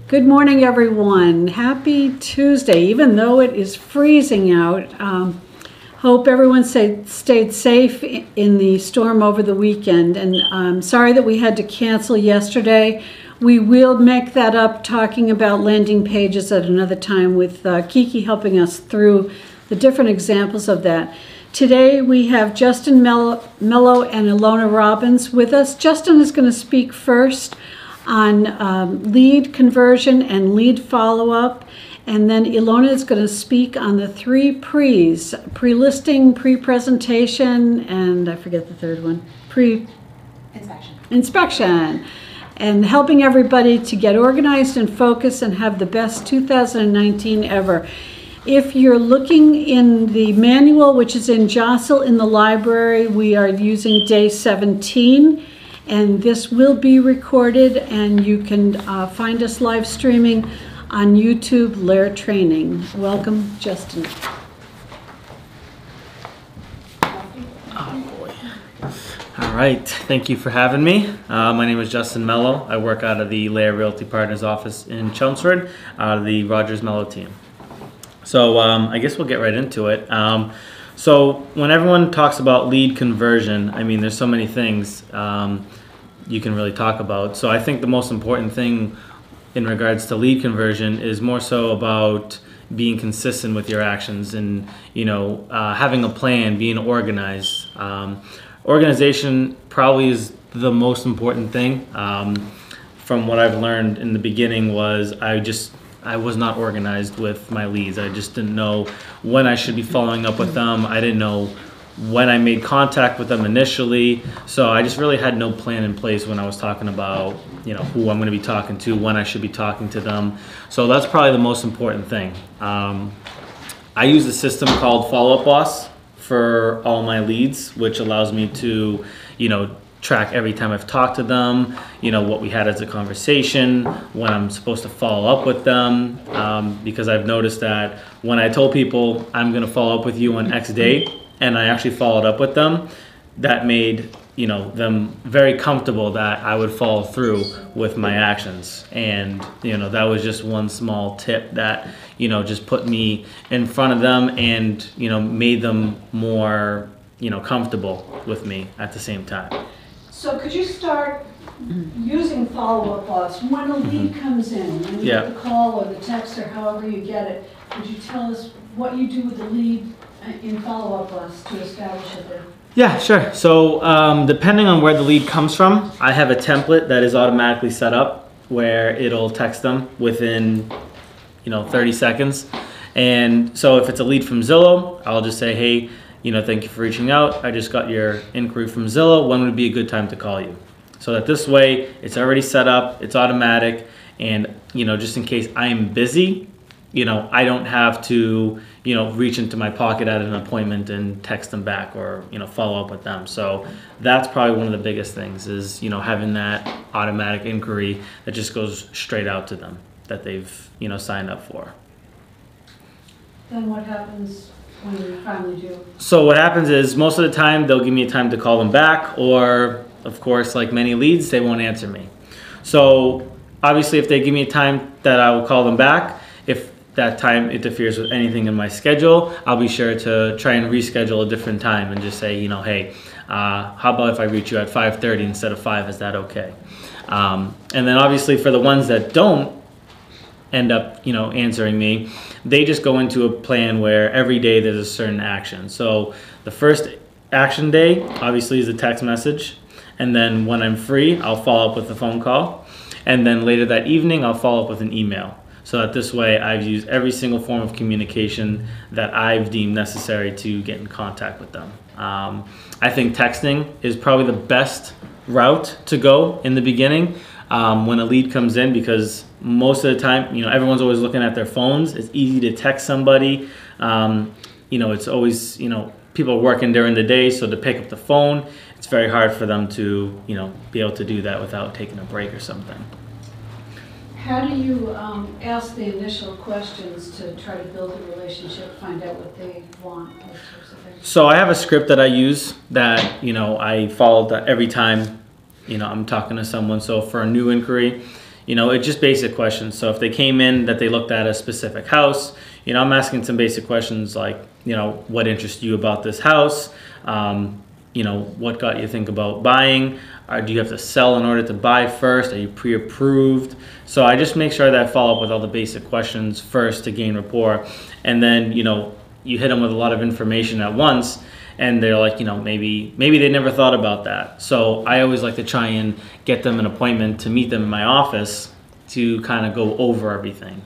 Good morning, everyone. Happy Tuesday, even though it is freezing out. Hope everyone stayed safe in the storm over the weekend. And I'm sorry that we had to cancel yesterday. We will make that up talking about landing pages at another time with Kiki helping us through the different examples of that. Today we have Justin Melo and Illona Robbins with us. Justin is going to speak first on lead conversion and lead follow-up, and then Illona is going to speak on the 3 pre's: pre-listing, pre-presentation, and I forget the third one, inspection, and helping everybody to get organized and focused and have the best 2019 ever. If you're looking in the manual, which is in Jostle in the library, we are using day 17. And this will be recorded, and you can find us live streaming on YouTube, LAER Training. Welcome, Justin. Oh boy. All right, thank you for having me. My name is Justin Melo. I work out of the LAER Realty Partners office in Chelmsford, out of the Rogers Melo team. So I guess we'll get right into it. So when everyone talks about lead conversion, I mean, there's so many things you can really talk about. So I think the most important thing in regards to lead conversion is more so about being consistent with your actions and, having a plan, being organized. Organization probably is the most important thing. From what I've learned in the beginning was I was not organized with my leads. I just didn't know when I should be following up with them. I didn't know when I made contact with them initially. So I just really had no plan in place when I was talking about, who I'm going to be talking to, when I should be talking to them. So that's probably the most important thing. I use a system called Follow Up Boss for all my leads, which allows me to, track every time I've talked to them, what we had as a conversation, when I'm supposed to follow up with them, because I've noticed that when I told people I'm going to follow up with you on X day, and I actually followed up with them, that made them very comfortable that I would follow through with my actions. And that was just one small tip that just put me in front of them and made them more comfortable with me at the same time. So could you start using follow-up boss when a lead comes in, when you get the call or the text or however you get it? Could you tell us what you do with the lead in follow-up boss to establish it there? Yeah, sure. So depending on where the lead comes from, I have a template that is automatically set up where it'll text them within 30 seconds. And so if it's a lead from Zillow, I'll just say, hey, thank you for reaching out. I just got your inquiry from Zillow. When would be a good time to call you? So that this way it's already set up, it's automatic, and just in case I am busy, I don't have to reach into my pocket at an appointment and text them back or follow up with them. So that's probably one of the biggest things is having that automatic inquiry that just goes straight out to them that they've signed up for. Then what happens when you finally do? So what happens is most of the time they'll give me a time to call them back, or of course, like many leads, they won't answer me. So obviously if they give me a time that I will call them back, if that time interferes with anything in my schedule, I'll be sure to try and reschedule a different time and just say, hey, how about if I reach you at 5:30 instead of 5, is that okay? And then obviously for the ones that don't end up answering me, they just go into a plan where every day there's a certain action. So the first action day obviously is a text message, and then when I'm free I'll follow up with a phone call, and then later that evening I'll follow up with an email. So that this way I've used every single form of communication that I've deemed necessary to get in contact with them. I think texting is probably the best route to go in the beginning when a lead comes in, because most of the time, everyone's always looking at their phones. It's easy to text somebody. It's always, people are working during the day, so to pick up the phone, it's very hard for them to, be able to do that without taking a break or something. How do you ask the initial questions to try to build a relationship, find out what they want, those sorts of things? So I have a script that I use that, I follow that every time, I'm talking to someone. So for a new inquiry, It's just basic questions. So if they came in that they looked at a specific house, I'm asking some basic questions like, what interests you about this house? What got you to think about buying? Do you have to sell in order to buy first? Are you pre-approved? So I just make sure that I follow up with all the basic questions first to gain rapport. And then, you hit them with a lot of information at once, and they're like, maybe they never thought about that. So I always like to try and get them an appointment to meet them in my office to kind of go over everything.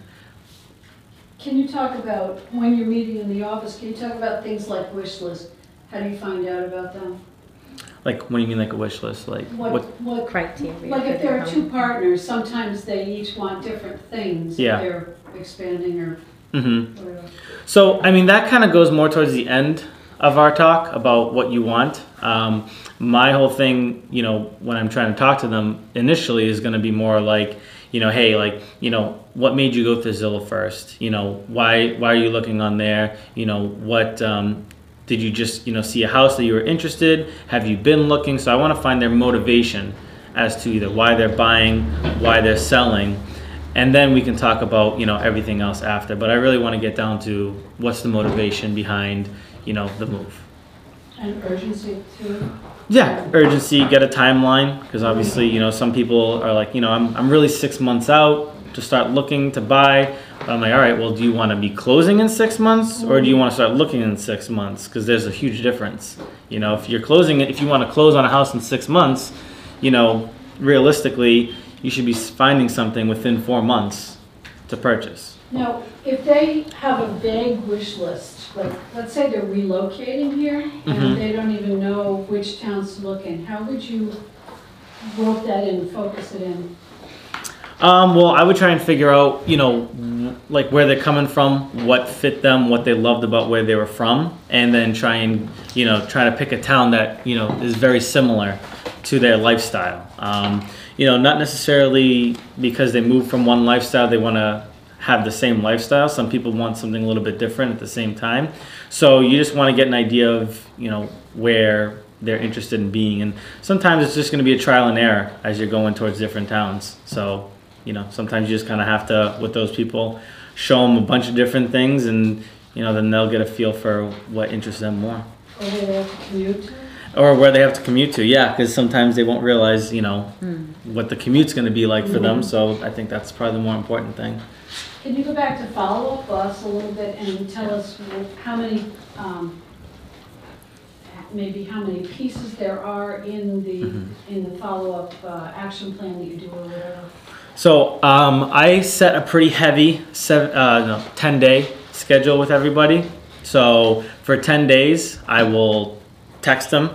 Can you talk about, when you're meeting in the office, can you talk about things like wish list? How do you find out about them? Like, what do you mean, like a wish list? Like what criteria? Like if there are two partners, sometimes they each want different things. Yeah. If they're expanding or whatever. So, that kind of goes more towards the end of our talk about what you want. My whole thing, when I'm trying to talk to them initially is going to be more like, hey, like, what made you go to Zillow first? Why are you looking on there? What did you just, see a house that you were interested? Have you been looking? So I want to find their motivation as to either why they're buying, why they're selling, and then we can talk about, everything else after. But I really want to get down to what's the motivation behind, the move. And urgency too? Yeah, urgency, get a timeline, because obviously, some people are like, I'm really 6 months out to start looking to buy. But I'm like, all right, well, do you want to be closing in 6 months, or do you want to start looking in 6 months? Because there's a huge difference. If you're closing it, if you want to close on a house in 6 months, realistically, you should be finding something within 4 months to purchase. Now, if they have a vague wish list, like let's say they're relocating here and they don't even know which towns to look in, how would you rope that in, focus it in? Well, I would try and figure out, like where they're coming from, what fit them, what they loved about where they were from, and then try to pick a town that, is very similar to their lifestyle. Not necessarily because they moved from one lifestyle, they want to have the same lifestyle. Some people want something a little bit different at the same time. So you just want to get an idea of, where they're interested in being. And sometimes it's just going to be a trial and error as you're going towards different towns. So, sometimes you just kind of have to, with those people, show them a bunch of different things, and, then they'll get a feel for what interests them more. Or where they have to commute to? Or where they have to commute to, yeah, because sometimes they won't realize, what the commute's going to be like for them. So I think that's probably the more important thing. Can you go back to follow-up boss a little bit and tell us how many, maybe how many pieces there are in the follow-up action plan that you do or whatever? So I set a pretty heavy 10-day schedule with everybody. So for 10 days, I will text them,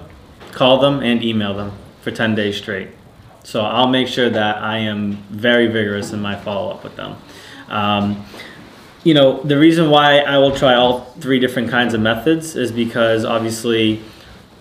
call them, and email them for 10 days straight. So I'll make sure that I am very vigorous in my follow-up with them. The reason why I will try all 3 different kinds of methods is because obviously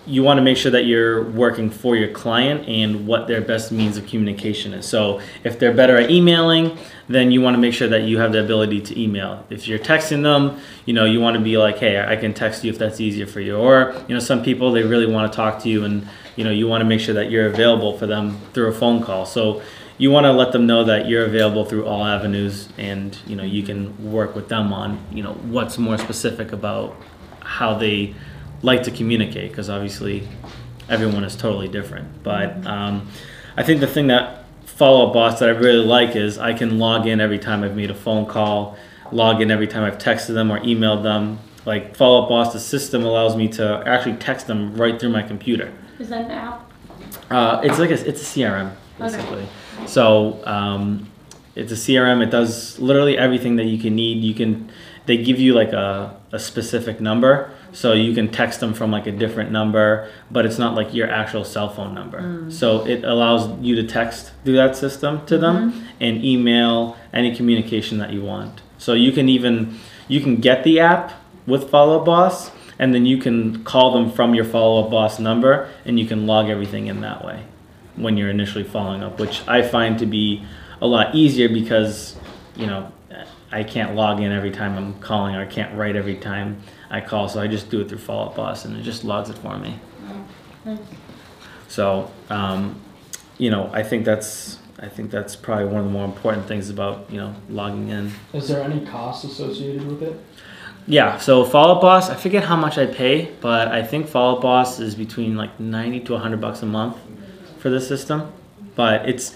you want to make sure that you're working for your client and what their best means of communication is. So if they're better at emailing, then you want to make sure that you have the ability to email. If you're texting them, you want to be like, hey, I can text you if that's easier for you. Or, some people, they really want to talk to you, and, you want to make sure that you're available for them through a phone call. So you want to let them know that you're available through all avenues, and, you can work with them on, what's more specific about how they like to communicate, because obviously everyone is totally different. But I think the thing that follow-up boss that I really like is I can log in every time I've made a phone call, log in every time I've texted them or emailed them. Like follow-up boss, the system allows me to actually text them right through my computer. Is that an app? It's a CRM basically. Okay. So it's a CRM. It does literally everything that you can need. They give you like a specific number. So you can text them from like a different number, but it's not like your actual cell phone number. So it allows you to text through that system to them and email any communication that you want. So you can get the app with Follow Up Boss, and then you can call them from your Follow Up Boss number, and you can log everything in that way when you're initially following up, which I find to be a lot easier because, I can't log in every time I'm calling, or I can't write every time I call, so I just do it through Follow Up Boss, and it just logs it for me. So, I think I think that's probably one of the more important things about, logging in. Is there any cost associated with it? Yeah, so Follow Up Boss, I forget how much I pay, but I think Follow Up Boss is between like 90 to $100 a month for this system. But it's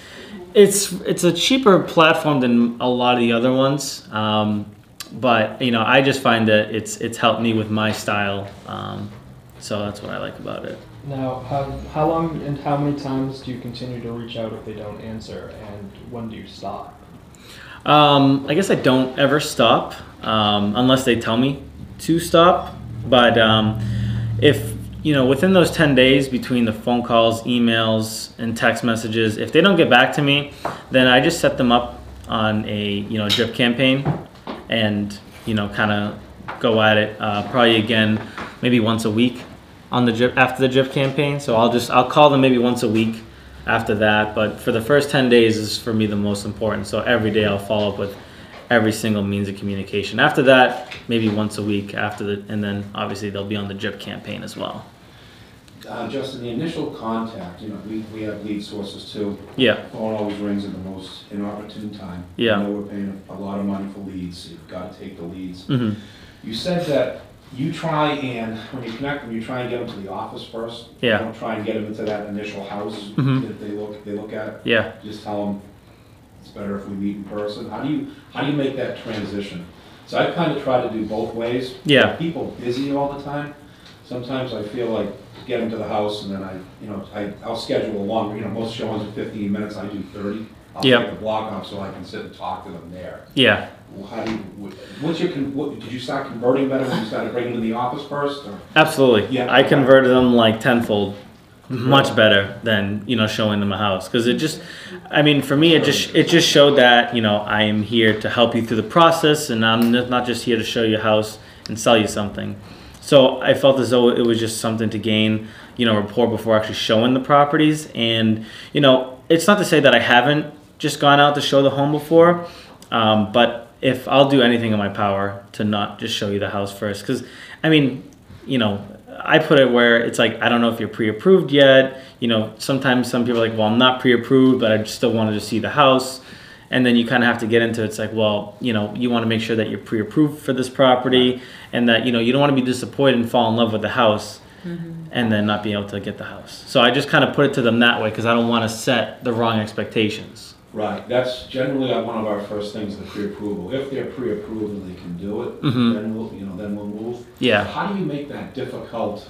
a cheaper platform than a lot of the other ones. But I just find that it's helped me with my style. So that's what I like about it. Now, how long and how many times do you continue to reach out if they don't answer, and when do you stop? I guess I don't ever stop unless they tell me to stop. But if within those 10 days between the phone calls, emails, and text messages, if they don't get back to me, then I just set them up on a drip campaign, and kind of go at it probably again maybe once a week on the drip after the drip campaign. So I'll call them maybe once a week after that, but for the first 10 days is for me the most important. So every day I'll follow up with every single means of communication. After that, maybe once a week and then obviously they'll be on the drip campaign as well. Justin, the initial contact, we have lead sources too. Yeah. Phone always rings at the most inopportune time. Yeah. We're paying a lot of money for leads, so you've got to take the leads. Mm-hmm. You said that you try and, when you connect them, you try and get them to the office first. Yeah. You don't try and get them into that initial house Mm-hmm. that they look at. Yeah. Just tell them it's better if we meet in person. How do you make that transition? So I kind of try to do both ways. Yeah. People busy all the time. Sometimes I feel like get them to the house and then I'll schedule a longer, most showings are 15 minutes, I do 30. I'll take a block off so I can sit and talk to them there. Yeah. Well, how do you, did you start converting better when you started bringing them to the office first? Or? Absolutely. Yeah. I converted them like tenfold, much better than showing them a house, because for me it just showed that I am here to help you through the process, and I'm not just here to show you a house and sell you something. So I felt as though it was just something to gain rapport before actually showing the properties. And it's not to say that I haven't just gone out to show the home before, but if I'll do anything in my power to not just show you the house first, because I put it where it's like, I don't know if you're pre-approved yet. Sometimes some people are like, well, I'm not pre-approved, but I still wanted to see the house. And then you kind of have to get into it. It's like, well, you want to make sure that you're pre-approved for this property, and that you don't want to be disappointed and fall in love with the house, and then not be able to get the house. So I just kind of put it to them that way, because I don't want to set the wrong expectations. Right. That's generally one of our first things, the pre-approval. If they're pre-approved and they can do it, Mm-hmm. then we'll move. Yeah. How do you make that difficult?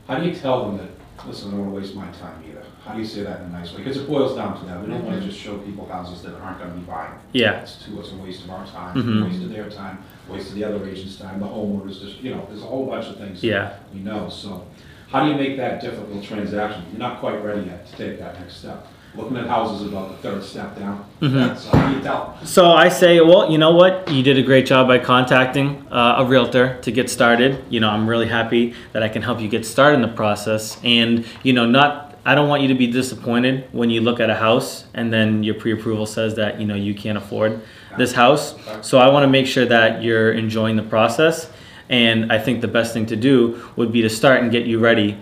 How do you tell them that, listen, I don't want to waste my time either? How do you say that in a nice way? Because it boils down to that. We don't want to just show people houses that aren't going to be buying. Yeah. It's a waste of our time, Mm-hmm. a waste of their time, a waste of the other agent's time, the homeowners, just, there's a whole bunch of things Yeah. we know. So how do you make that difficult transaction? You're not quite ready yet to take that next step. Looking at houses is about the third step down. Mm-hmm. So how do you tell? So I say, well, you know what? You did a great job by contacting a realtor to get started. I'm really happy that I can help you get started in the process. And, I don't want you to be disappointed when you look at a house and then your pre-approval says that, you can't afford this house. So I want to make sure that you're enjoying the process. And I think the best thing to do would be to start and get you ready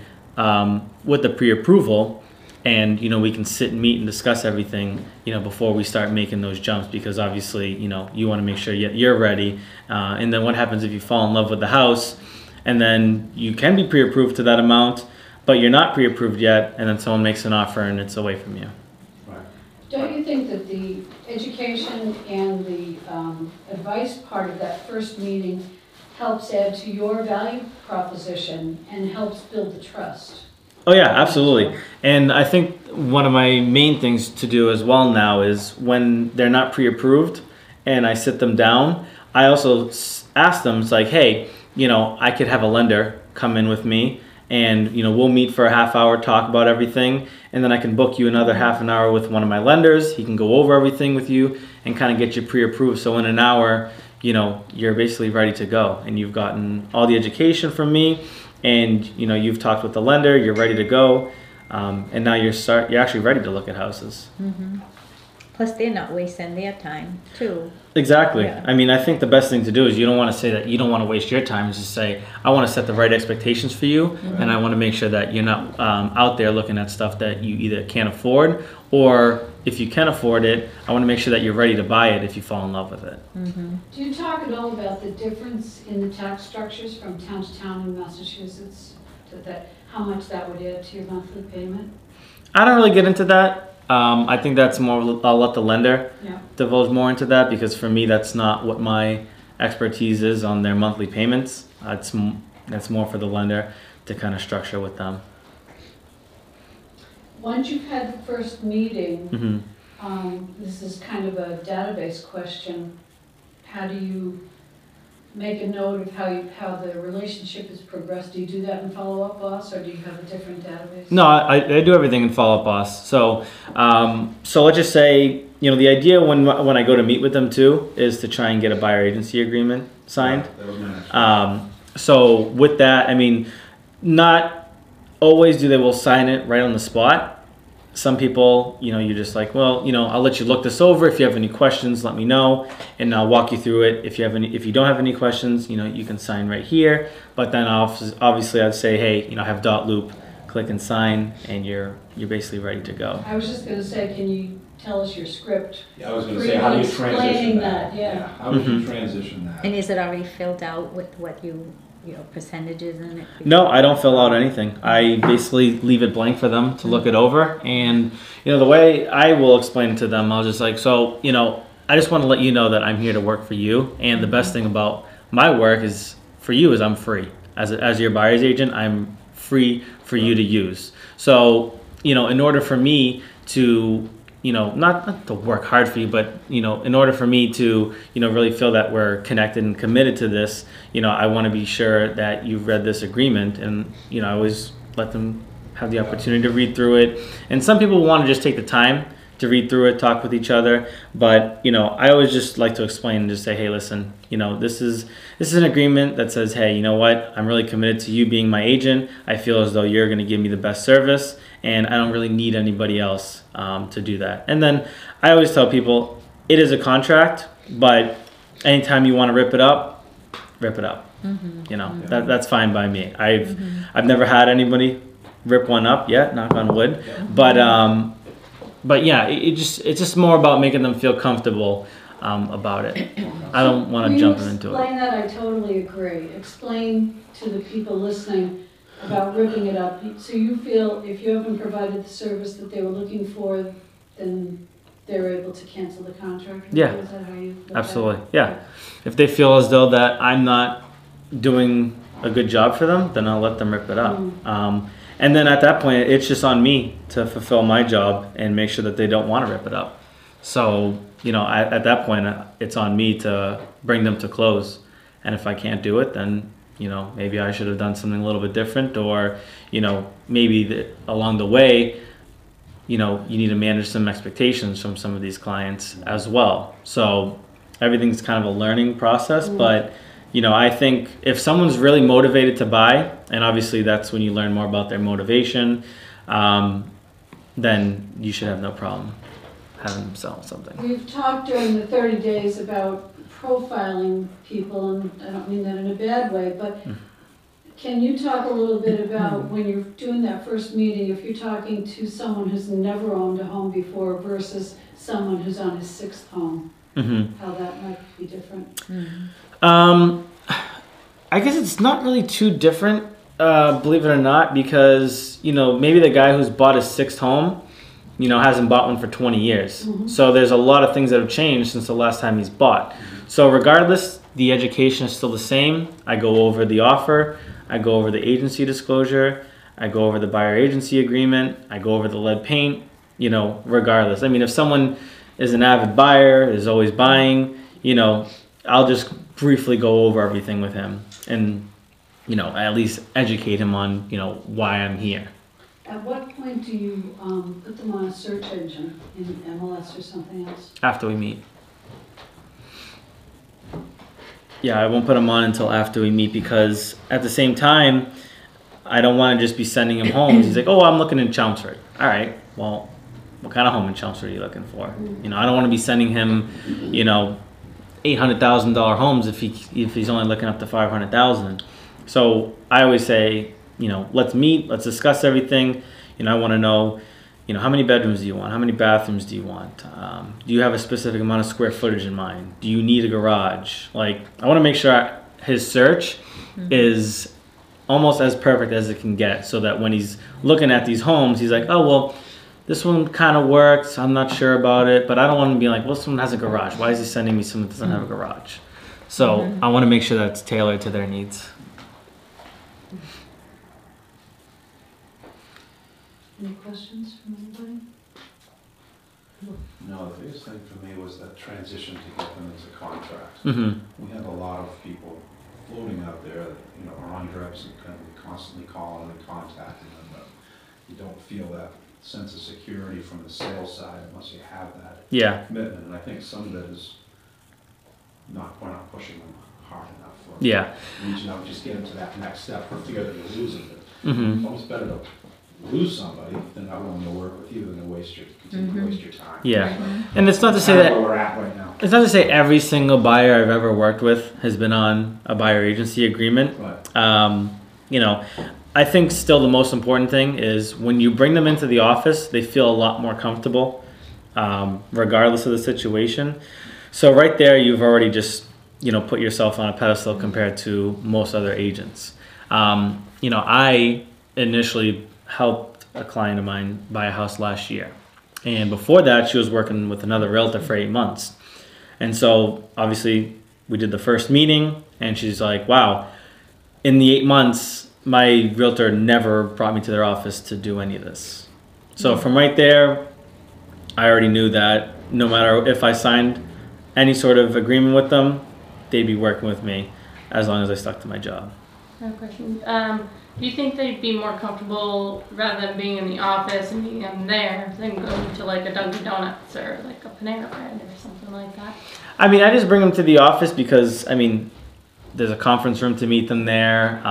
with the pre-approval. And, we can sit and meet and discuss everything, before we start making those jumps, because obviously, you want to make sure you're ready. And then what happens if you fall in love with the house and then you can be pre-approved to that amount, but you're not pre-approved yet, and then someone makes an offer and it's away from you. Right. Don't you think that the education and the advice part of that first meeting helps add to your value proposition and helps build the trust? Oh yeah, absolutely. And I think one of my main things to do as well now is when they're not pre-approved and I sit them down, I also ask them, it's like, hey, I could have a lender come in with me, and we'll meet for a half hour, talk about everything, and then I can book you another half an hour with one of my lenders. He can go over everything with you and kind of get you pre-approved. So in an hour, you're basically ready to go, and you've gotten all the education from me, and you've talked with the lender, you're ready to go, and now you're actually ready to look at houses. Mm-hmm. Plus, they're not wasting their time, too. Exactly. Yeah. I mean, I think the best thing to do is you don't want to say that you don't want to waste your time. Just say, I want to set the right expectations for you, and I want to make sure that you're not out there looking at stuff that you either can't afford, or if you can afford it, I want to make sure that you're ready to buy it if you fall in love with it. Do you talk at all about the difference in the tax structures from town to town in Massachusetts? How much that would add to your monthly payment? I don't really get into that. I think that's more, I'll let the lender Yeah. divulge more into that, because for me, that's not what my expertise is on their monthly payments. That's more for the lender to kind of structure with them. Once you've had the first meeting, Mm-hmm. this is kind of a database question. How do you make a note of how the relationship has progressed? Do you do that in follow-up, boss, or do you have a different database? No, I do everything in follow-up, boss. So let's just say, the idea when I go to meet with them too is to try and get a buyer agency agreement signed. That was my next So with that, I mean, not always they will sign it right on the spot. Some people, you're just like, well, I'll let you look this over. If you have any questions, let me know, and I'll walk you through it. If you don't have any questions, you can sign right here. But then obviously I'd say, hey, I have dot loop, click and sign, and you're basically ready to go. I was just going to say, can you tell us your script? Yeah, I was going to say, how do you transition Explaining that? yeah. How do you transition that? And is it already filled out with what percentages in it? No, I don't fill out anything. I basically leave it blank for them to look it over. And, the way I will explain it to them, I'll just like, so, I just want to let you know that I'm here to work for you. And the best thing about my work is I'm free. As your buyer's agent, I'm free for you to use. So, in order for me to, not to work hard for you, but, in order for me to, really feel that we're connected and committed to this, I want to be sure that you've read this agreement, and, I always let them have the opportunity to read through it. And some people want to just take the time to read through it, talk with each other. But, I always just like to explain and just say, hey, listen, this is an agreement that says, hey, you know what? I'm really committed to you being my agent. I feel as though you're going to give me the best service, and I don't really need anybody else to do that. And then I always tell people, it is a contract, but anytime you want to rip it up, rip it up. That's fine by me. I've never had anybody rip one up yet, knock on wood. But yeah, it's just more about making them feel comfortable about it. I don't want to jump into it. Explain that. I totally agree. Explain to the people listening about ripping it up. So you feel if you haven't provided the service that they were looking for, then they're able to cancel the contract? Yeah, is that how you look absolutely. at it? Yeah, if they feel as though that I'm not doing a good job for them, then I'll let them rip it up. And then at that point, it's just on me to fulfill my job and make sure that they don't want to rip it up. So, at that point, it's on me to bring them to close. And if I can't do it, then, maybe I should have done something a little bit different, or, maybe along the way, you need to manage some expectations from some of these clients as well. So everything's kind of a learning process, but I think if someone's really motivated to buy, and obviously that's when you learn more about their motivation, then you should have no problem having them sell something. We've talked during the 30 days about profiling people, and I don't mean that in a bad way, but can you talk a little bit about when you're doing that first meeting, if you're talking to someone who's never owned a home before versus someone who's on his 6th home, how that might be different? I guess it's not really too different, believe it or not, because, maybe the guy who's bought his 6th home, hasn't bought one for 20 years. So there's a lot of things that have changed since the last time he's bought. So regardless, the education is still the same. I go over the offer, I go over the agency disclosure, I go over the buyer agency agreement, I go over the lead paint, regardless. I mean, if someone is an avid buyer, is always buying, I'll just briefly go over everything with him and, at least educate him on, why I'm here. At what point do you put them on a search engine in MLS or something else? After we meet. Yeah, I won't put them on until after we meet, because at the same time, I don't want to just be sending him homes. He's like, oh, I'm looking in Chelmsford. All right, well, what kind of home in Chelmsford are you looking for? You know, I don't want to be sending him, you know, $800,000 homes if he's only looking up to 500,000. So I always say, you know, let's meet, let's discuss everything. You know, I want to know, you know, how many bedrooms do you want? How many bathrooms do you want? Do you have a specific amount of square footage in mind? Do you need a garage? Like, I want to make sure his search is almost as perfect as it can get, so that when he's looking at these homes, he's like, oh, well, this one kind of works. I'm not sure about it, but I don't want to be like, well, this one has a garage. Why is he sending me someone that doesn't have a garage? So I want to make sure that it's tailored to their needs. Any questions from anybody? No, the biggest thing for me was that transition to get them into contracts. Mm-hmm. We have a lot of people floating out there that, you know, are on reps and kind of constantly calling and contacting them, but you don't feel that sense of security from the sales side unless you have that commitment. And I think some of that is we're not pushing them hard enough. For reaching out, just get them to that next step for fear that you're losing it. It's almost better to lose somebody than not willing to work with you than to continue to waste your time. And it's not to say that where we're at right now. it's not to say every single buyer I've ever worked with has been on a buyer agency agreement. Right. You know, I think still the most important thing is when you bring them into the office, they feel a lot more comfortable, regardless of the situation. So right there, you've already just, you know, put yourself on a pedestal compared to most other agents. You know, I initially helped a client of mine buy a house last year. And before that, she was working with another realtor for 8 months. And so obviously we did the first meeting and she's like, wow, in the 8 months, my realtor never brought me to their office to do any of this. So from right there, I already knew that no matter if I signed any sort of agreement with them, they'd be working with me as long as I stuck to my job. I have a question. Do you think they'd be more comfortable rather than being in the office and meeting them there than going to like a Dunkin' Donuts or like a Panera Bread or something like that? I mean, I just bring them to the office because, I mean, there's a conference room to meet them there.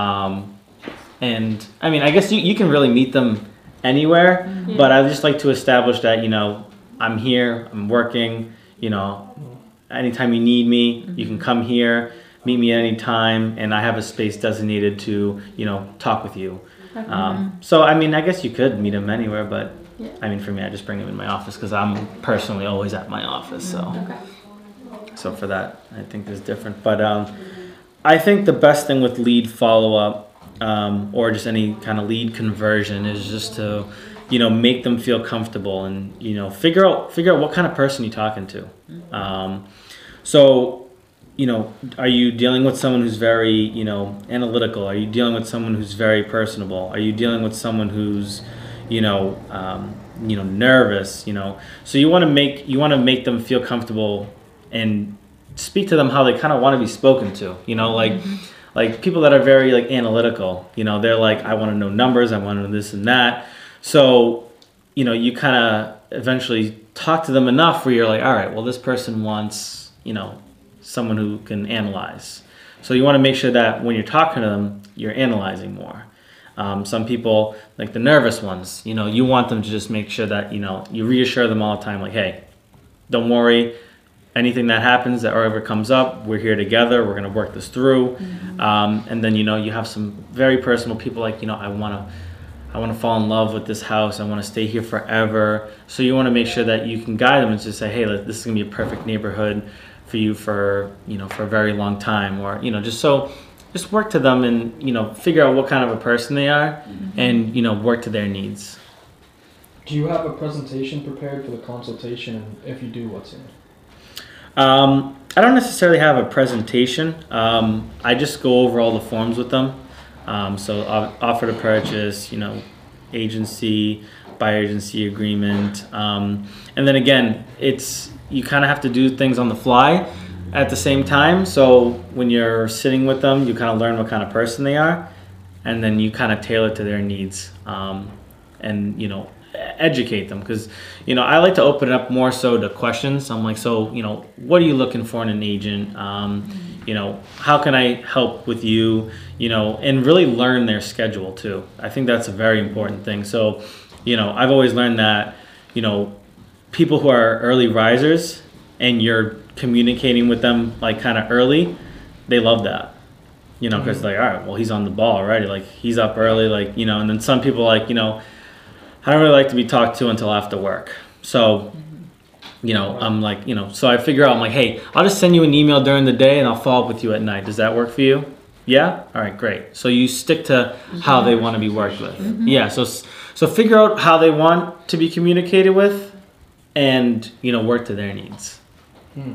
And I mean, I guess you can really meet them anywhere, but I just like to establish that, you know, I'm here, I'm working, you know, anytime you need me, you can come here, meet me at any time, and I have a space designated to, you know, talk with you. So, I mean, I guess you could meet them anywhere, but I mean, for me, I just bring them in my office because I'm personally always at my office. So, so for that, I think is different. But I think the best thing with lead follow-up or just any kind of lead conversion is just to, you know, make them feel comfortable and, you know, figure out what kind of person you're talking to. So, you know, are you dealing with someone who's very, you know, analytical? Are you dealing with someone who's very personable? Are you dealing with someone who's, you know, nervous? You know, so you want to make them feel comfortable and speak to them how they kind of want to be spoken to. You know, like people that are very like analytical. You know, they're like, I want to know numbers. I want to know this and that. So, you know, you kind of eventually talk to them enough where you're like, all right, well, this person wants, you know, someone who can analyze. So you want to make sure that when you're talking to them, you're analyzing more. Some people, like the nervous ones, you know, you want them to just make sure that, you know, you reassure them all the time, like, hey, don't worry. Anything that happens that ever comes up, we're here together. We're going to work this through. And then, you know, you have some very personal people like, you know, I want to fall in love with this house. I want to stay here forever. So you want to make sure that you can guide them and just say, hey, this is going to be a perfect neighborhood for you for, you know, for a very long time, or, you know, just work to them and, you know, figure out what kind of a person they are and, you know, work to their needs. Do you have a presentation prepared for the consultation? And if you do, what's in it? I don't necessarily have a presentation. I just go over all the forms with them. So offer to purchase, you know, agency, buyer agency agreement. And then again, you kind of have to do things on the fly at the same time. So when you're sitting with them, you kind of learn what kind of person they are, and then you kind of tailor to their needs, and, you know, educate them. Because, you know, I like to open it up more so to questions. I'm like, so, you know, what are you looking for in an agent? You know, how can I help with you? You know, and really learn their schedule too. I think that's a very important thing. So, you know, I've always learned that, you know, people who are early risers and you're communicating with them like kind of early, they love that. You know, because like, all right, well, he's on the ball already. Like, he's up early, like, you know, and then some people like, you know, I don't really like to be talked to until after work. So, you know, I'm like, you know, so I figure out, I'm like, hey, I'll just send you an email during the day and I'll follow up with you at night. Does that work for you? Yeah? All right, great. So you stick to how they want to be worked with. Yeah, so figure out how they want to be communicated with and, you know, work to their needs. Like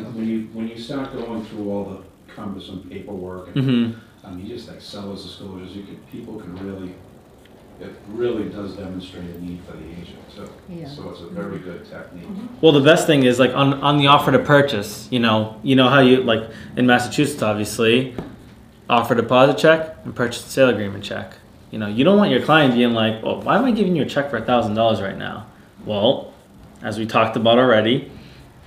when you start going through all the cumbersome paperwork and you just like seller's disclosures, people can really, it really does demonstrate a need for the agent too. Yeah. So it's a very good technique. Well, the best thing is like on the offer to purchase, you know how you, like in Massachusetts, obviously, offer deposit check and purchase and sale agreement check. You know, you don't want your client being like, well, why am I giving you a check for $1,000 right now? Well, as we talked about already,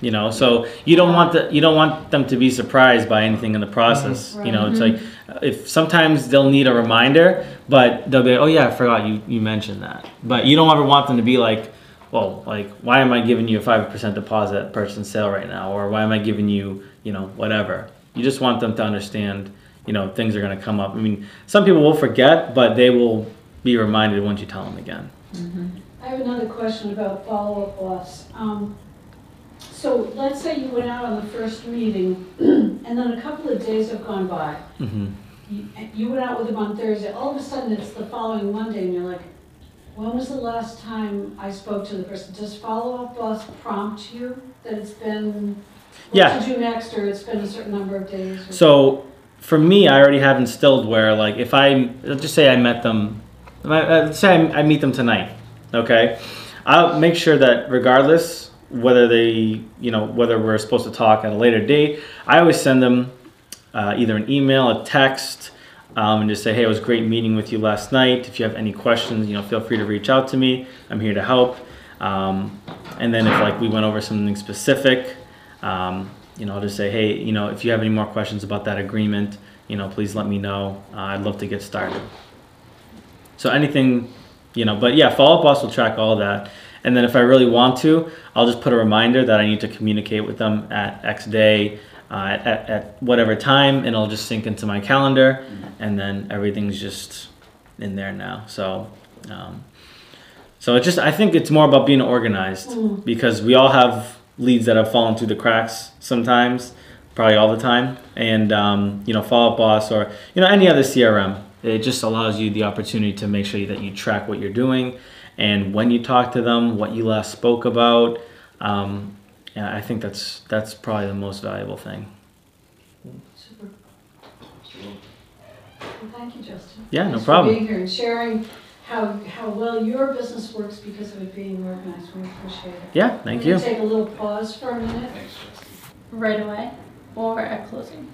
you know, so you don't want them to be surprised by anything in the process. You know, it's like if sometimes they'll need a reminder, but they'll be, oh yeah, I forgot you mentioned that. But you don't ever want them to be like, well, like, why am I giving you a 5% deposit at purchase and sale right now? Or why am I giving you, you know, whatever. You just want them to understand, you know, things are going to come up. I mean, some people will forget, but they will be reminded once you tell them again. I have another question about follow-up loss. So let's say you went out on the first meeting and then a couple of days have gone by. You went out with them on Thursday. All of a sudden it's the following Monday and you're like, when was the last time I spoke to the person? Does follow-up loss prompt you that it's been, what to do next, or it's been a certain number of days? So for me, I already have instilled where, like, if let's just say I met them, let's say I meet them tonight, okay? I'll make sure that regardless whether whether we're supposed to talk at a later date, I always send them either an email, a text, and just say, hey, it was great meeting with you last night. If you have any questions, you know, feel free to reach out to me. I'm here to help. And then if like we went over something specific, you know, I'll just say, hey, you know, if you have any more questions about that agreement, you know, please let me know. I'd love to get started. So anything, you know, but yeah, follow-up boss will track all of that. And then if I really want to, I'll just put a reminder that I need to communicate with them at X day, at whatever time, and it'll just sync into my calendar, and then everything's just in there now. So, so it's just, I think it's more about being organized, because we all have leads that have fallen through the cracks sometimes, probably all the time, and you know, follow-up boss or, you know, any other CRM, it just allows you the opportunity to make sure that you track what you're doing and when you talk to them, what you last spoke about. Yeah, I think that's probably the most valuable thing. Super. Well, thank you, Justin. Yeah, no Thanks problem. for being here and sharing how well your business works because of it being organized. We appreciate it. Yeah, thank you. We're gonna take a little pause for a minute. Right away or at closing?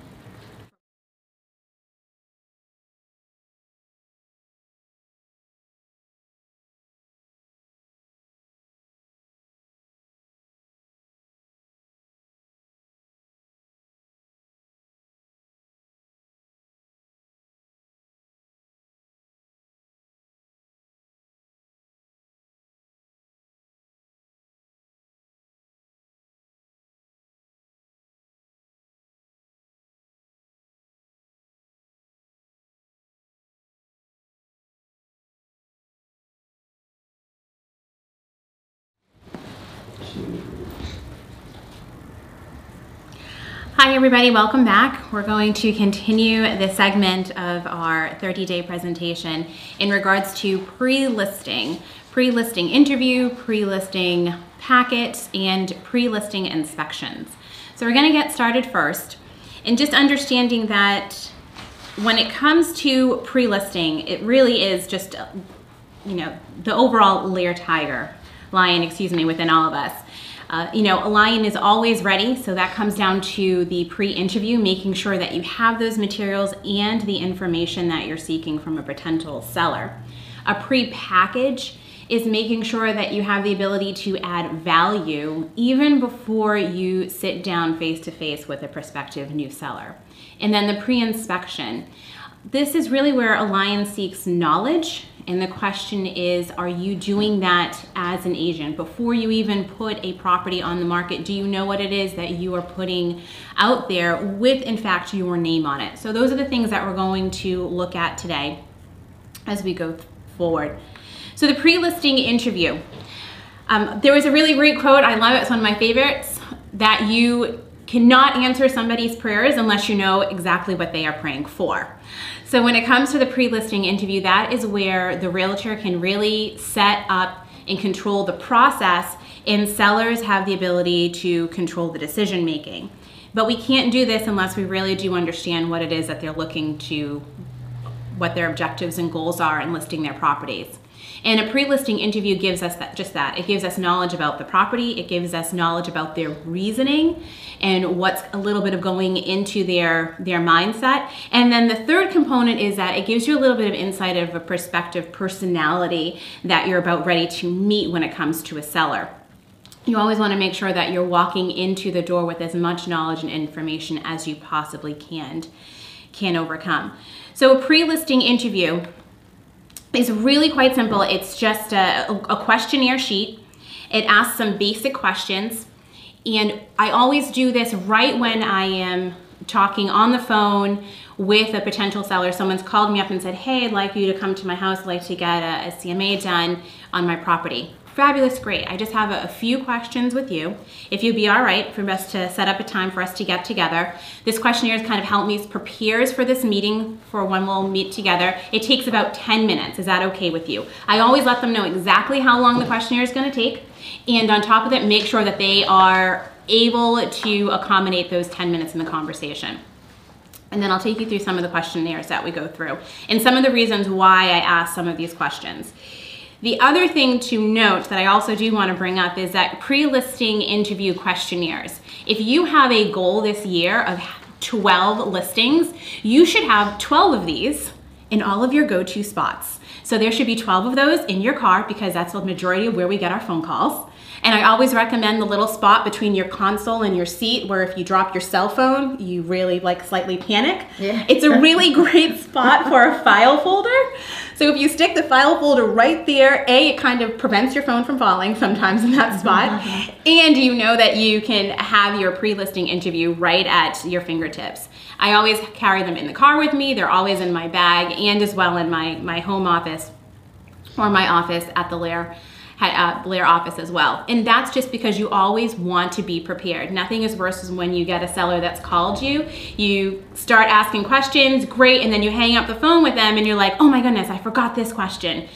Hi everybody, welcome back. We're going to continue this segment of our 30-day presentation in regards to pre-listing interview, pre-listing packets, and pre-listing inspections. So we're going to get started first in just understanding that when it comes to pre-listing, it really is just, you know, the overall lion, within all of us. You know, a lion is always ready, so that comes down to the pre-interview, making sure that you have those materials and the information that you're seeking from a potential seller. A pre-package is making sure that you have the ability to add value even before you sit down face-to-face with a prospective new seller. And then the pre-inspection. This is really where a lion seeks knowledge And the question is, are you doing that as an agent? Before you even put a property on the market, do you know what it is that you are putting out there with, in fact, your name on it? So those are the things that we're going to look at today as we go forward. So the pre-listing interview. There was a really great quote, I love it, it's one of my favorites, that you cannot answer somebody's prayers unless you know exactly what they are praying for. So when it comes to the pre-listing interview, that is where the realtor can really set up and control the process, and sellers have the ability to control the decision making. But we can't do this unless we really do understand what it is that they're looking to, what their objectives and goals are in listing their properties. And a pre-listing interview gives us just that. It gives us knowledge about the property. It gives us knowledge about their reasoning and what's a little bit of going into their mindset. And then the third component is that it gives you a little bit of insight of a prospective personality that you're about ready to meet when it comes to a seller. You always want to make sure that you're walking into the door with as much knowledge and information as you possibly can overcome. So a pre-listing interview is really quite simple. It's just a questionnaire sheet. It asks some basic questions. And I always do this right when I am talking on the phone with a potential seller. Someone's called me up and said, hey, I'd like you to come to my house. I'd like to get a CMA done on my property. Fabulous, great. I just have a few questions with you. If you'd be all right for us to set up a time for us to get together. This questionnaire has kind of helped me prepare for this meeting for when we'll meet together. It takes about 10 minutes. Is that okay with you? I always let them know exactly how long the questionnaire is going to take. And on top of that, make sure that they are able to accommodate those 10 minutes in the conversation. And then I'll take you through some of the questionnaires that we go through and some of the reasons why I ask some of these questions. The other thing to note that I also do want to bring up is that pre-listing interview questionnaires. If you have a goal this year of 12 listings, you should have 12 of these in all of your go-to spots. So there should be 12 of those in your car because that's the majority of where we get our phone calls. And I always recommend the little spot between your console and your seat where if you drop your cell phone, you really slightly panic. Yeah. It's a really great spot for a file folder. So if you stick the file folder right there, it kind of prevents your phone from falling sometimes in that spot. And you know that you can have your pre-listing interview right at your fingertips. I always carry them in the car with me. They're always in my bag and as well in my home office or my office at the LAER office as well. And that's just because you always want to be prepared. Nothing is worse than when you get a seller that's called you, you start asking questions, great, and then you hang up the phone with them and you're like, oh my goodness, I forgot this question.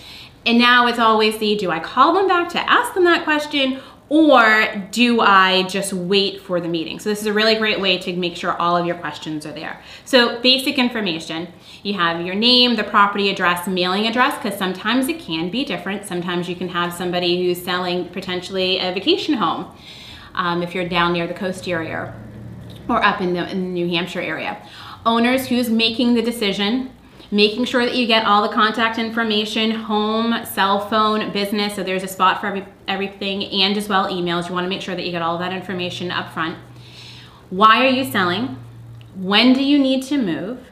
And now it's always do I call them back to ask them that question or do I just wait for the meeting? So this is a really great way to make sure all of your questions are there. So basic information. You have your name, the property address, mailing address, because sometimes it can be different. Sometimes you can have somebody who's selling potentially a vacation home if you're down near the coast area or up in the New Hampshire area. Owners, who's making the decision, making sure that you get all the contact information, home, cell phone, business, so there's a spot for everything, and as well emails. You want to make sure that you get all of that information up front. Why are you selling? When do you need to move?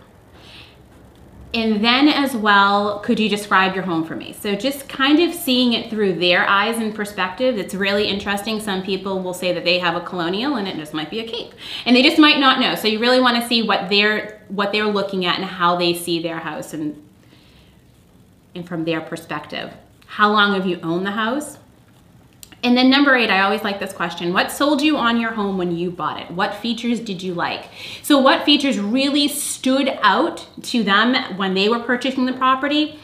And then as well, could you describe your home for me? So just kind of seeing it through their eyes and perspective. It's really interesting. Some people will say that they have a colonial and it just might be a cape. And they just might not know. So you really want to see what they're looking at and how they see their house and from their perspective. How long have you owned the house? And then number 8, I always like this question. What sold you on your home when you bought it? What features did you like? So what features really stood out to them when they were purchasing the property?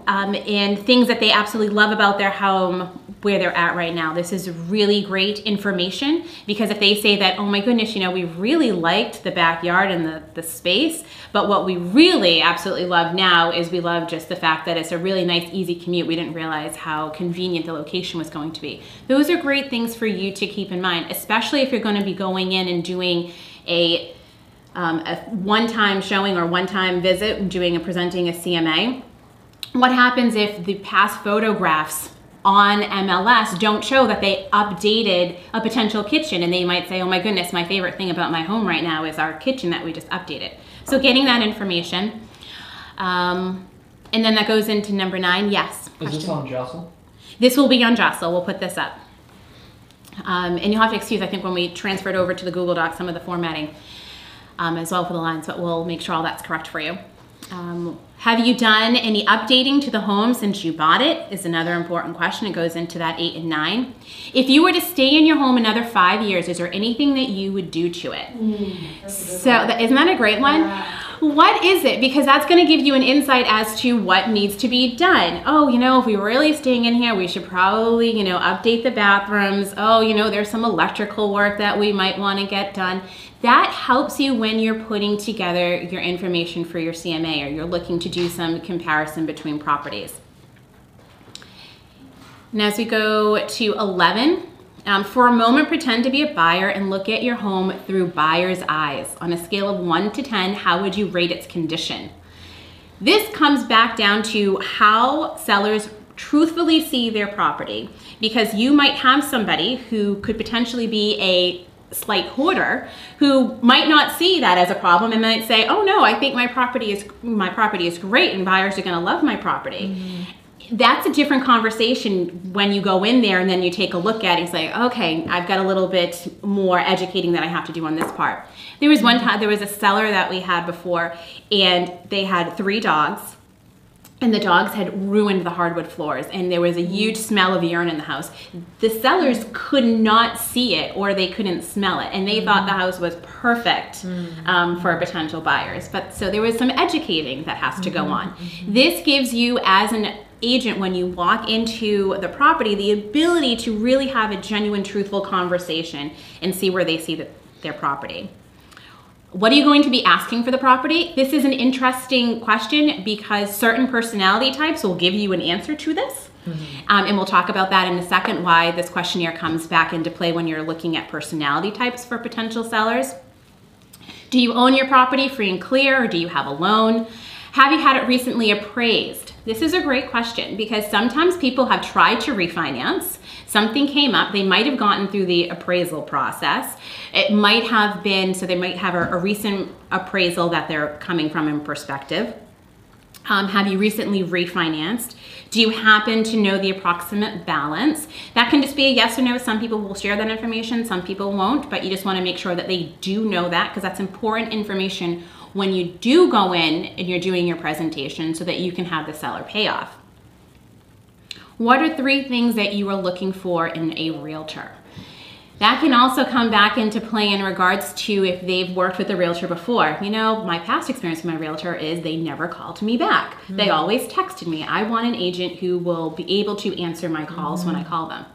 And things that they absolutely love about their home where they're at right now. This is really great information because if they say that, oh my goodness, we really liked the backyard and the space, but what we really absolutely love now is we love just the fact that it's a really nice, easy commute. We didn't realize how convenient the location was going to be. Those are great things for you to keep in mind, especially if you're going to be going in and doing a one-time showing or one-time visit, presenting a CMA. What happens if the past photographs on MLS don't show that they updated a potential kitchen, and they might say, oh my goodness, my favorite thing about my home right now is our kitchen that we just updated. So getting that information. And then that goes into number 9. Yes. Is this on Jostle? This will be on Jostle. We'll put this up. And you'll have to excuse, I think, when we transferred over to the Google Doc, some of the formatting as well for the lines, but we'll make sure all that's correct for you. Have you done any updating to the home since you bought it is another important question. It goes into that 8 and 9. If you were to stay in your home another 5 years, is there anything that you would do to it? Isn't that a great one? Yeah. What is it? Because that's going to give you an insight as to what needs to be done. Oh, if we were really staying in here, we should probably, update the bathrooms. Oh, there's some electrical work that we might want to get done. That helps you when you're putting together your information for your CMA or you're looking to do some comparison between properties. And as we go to 11, for a moment, pretend to be a buyer and look at your home through buyer's eyes. On a scale of 1 to 10, how would you rate its condition? This comes back down to how sellers truthfully see their property, because you might have somebody who could potentially be a slight hoarder who might not see that as a problem and might say, oh no, I think my property is great and buyers are going to love my property. That's a different conversation when you go in there and then you take a look at it and say, okay, I've got a little bit more educating that I have to do on this part. There was one time, there was a seller that we had before, and they had 3 dogs, and the dogs had ruined the hardwood floors, and there was a huge smell of urine in the house. The sellers could not see it, or they couldn't smell it, and they thought the house was perfect for potential buyers. But so there was some educating that has to go on. This gives you, as an agent, when you walk into the property, the ability to really have a genuine, truthful conversation and see where they see their property. What are you going to be asking for the property? This is an interesting question because certain personality types will give you an answer to this. And we'll talk about that in a second, why this questionnaire comes back into play when you're looking at personality types for potential sellers. Do you own your property free and clear, or do you have a loan? Have you had it recently appraised? This is a great question because sometimes people have tried to refinance. Something came up, they might have gotten through the appraisal process. It might have been, so they might have a recent appraisal that they're coming from in perspective. Have you recently refinanced? Do you happen to know the approximate balance? That can just be a yes or no. Some people will share that information, some people won't, but you just want to make sure that they do know that, because that's important information when you do go in and you're doing your presentation so that you can have the seller pay off. What are 3 things that you are looking for in a realtor? That can also come back into play in regards to if they've worked with a realtor before. My past experience with my realtor is they never called me back. They always texted me. I want an agent who will be able to answer my calls when I call them.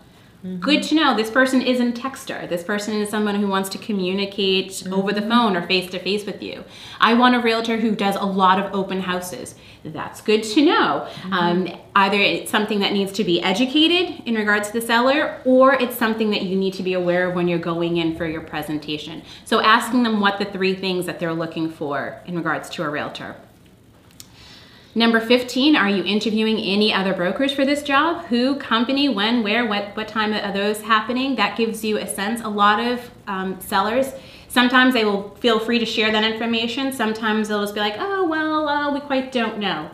Good to know this person isn't a texter. This person is someone who wants to communicate over the phone or face-to-face with you. I want a realtor who does a lot of open houses. That's good to know. Either it's something that needs to be educated in regards to the seller, or it's something that you need to be aware of when you're going in for your presentation. So asking them what the 3 things that they're looking for in regards to a realtor. Number 15, are you interviewing any other brokers for this job? Who, company, when, where, what time are those happening? That gives you a sense. A lot of sellers, sometimes they will feel free to share that information. Sometimes they'll just be like, oh, well, we quite don't know.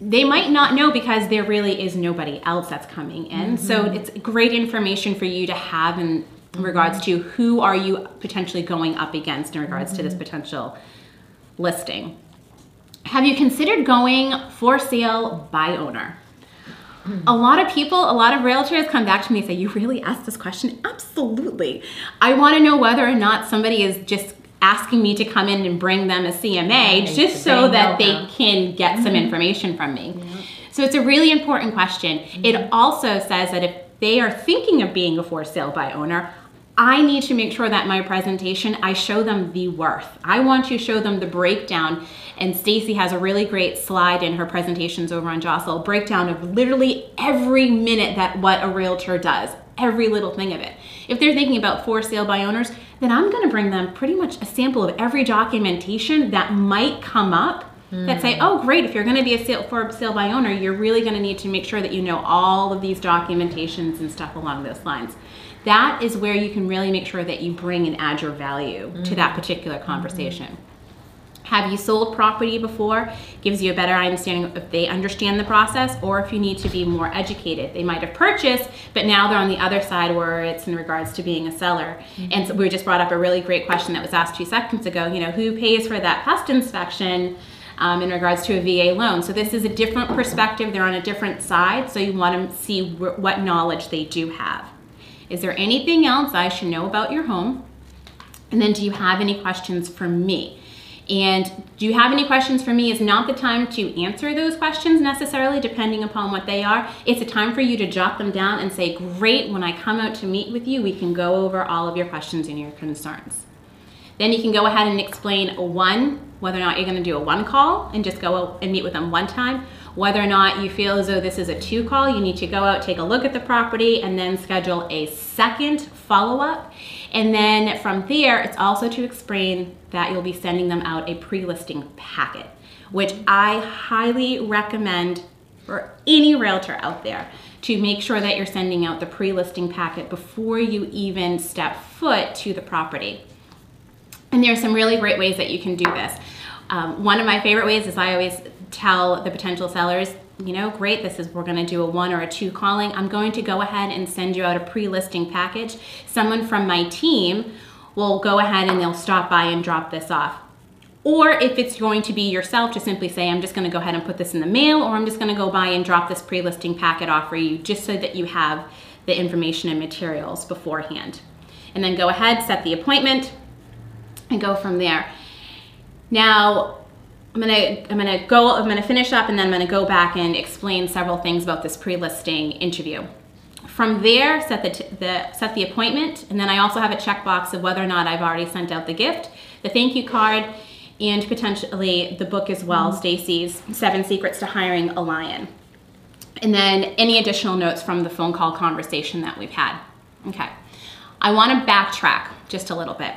They might not know because there really is nobody else that's coming in. So it's great information for you to have in regards to who are you potentially going up against in regards to this potential listing. Have you considered going for sale by owner? A lot of people, a lot of realtors come back to me and say, you really asked this question? Absolutely. I want to know whether or not somebody is just asking me to come in and bring them a CMA just so that they can get some information from me. So it's a really important question. It also says that if they are thinking of being a for sale by owner, I need to make sure that my presentation, I show them the worth. I want to show them the breakdown, and Stacy has a really great slide in her presentations over on Jostle, breakdown of literally every minute that what a realtor does, every little thing of it. If they're thinking about for sale by owners, then I'm gonna bring them pretty much a sample of every documentation that might come up that say, oh great, if you're gonna be for sale by owner, you're really gonna need to make sure that you know all of these documentations and stuff along those lines. That is where you can really make sure that you bring and add your value to that particular conversation. Have you sold property before? Gives you a better understanding of if they understand the process or if you need to be more educated. They might have purchased, but now they're on the other side where it's in regards to being a seller. And so we just brought up a really great question that was asked 2 seconds ago, you know, who pays for that pest inspection in regards to a VA loan? So this is a different perspective. They're on a different side, so you want to see what knowledge they do have. Is there anything else I should know about your home? And then do you have any questions for me? And do you have any questions for me is not the time to answer those questions necessarily, depending upon what they are. It's a time for you to jot them down and say, great, when I come out to meet with you, we can go over all of your questions and your concerns. Then you can go ahead and explain whether or not you're going to do a 1 call and just go out and meet with them 1 time. Whether or not you feel as though this is a 2 call, you need to go out, take a look at the property, and then schedule a 2nd follow-up. And then from there, it's also to explain that you'll be sending them out a pre-listing packet, which I highly recommend for any realtor out there to make sure that you're sending out the pre-listing packet before you even step foot to the property. And there are some really great ways that you can do this. One of my favorite ways is I always tell the potential sellers, you know, great, we're gonna do a 1 or a 2 calling. I'm going to go ahead and send you out a pre-listing package. Someone from my team will go ahead and they'll stop by and drop this off. Or if it's going to be yourself, to simply say, I'm just gonna go ahead and put this in the mail, or I'm just gonna go by and drop this pre-listing packet off for you, just so that you have the information and materials beforehand. And then go ahead, set the appointment, and go from there. Now, I'm gonna finish up, and then I'm gonna go back and explain several things about this pre-listing interview. From there, set the appointment, and then I also have a checkbox of whether or not I've already sent out the gift, the thank you card, and potentially the book as well, Stacy's 7 Secrets to Hiring a Lion. And then any additional notes from the phone call conversation that we've had. Okay, I wanna backtrack just a little bit.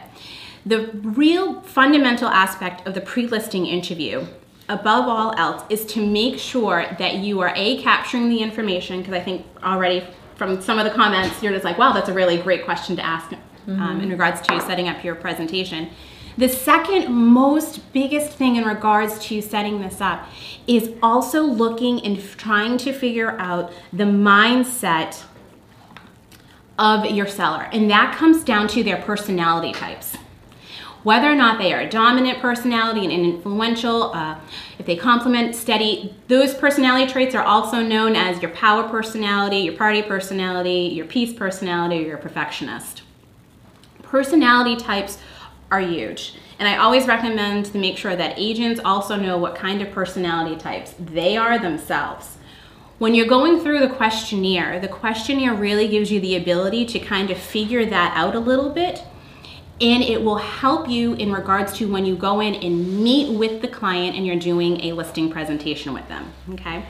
The real fundamental aspect of the pre-listing interview, above all else, is to make sure that you are capturing the information, because I think already from some of the comments, you're just like, wow, that's a really great question to ask in regards to setting up your presentation. The second most biggest thing in regards to setting this up is also looking and trying to figure out the mindset of your seller. And that comes down to their personality types. Whether or not they are a dominant personality and influential, if they complement steady, those personality traits are also known as your power personality, your party personality, your peace personality, or your perfectionist. Personality types are huge. And I always recommend to make sure that agents also know what kind of personality types they are themselves. When you're going through the questionnaire really gives you the ability to kind of figure that out a little bit. And it will help you in regards to when you go in and meet with the client and you're doing a listing presentation with them, okay?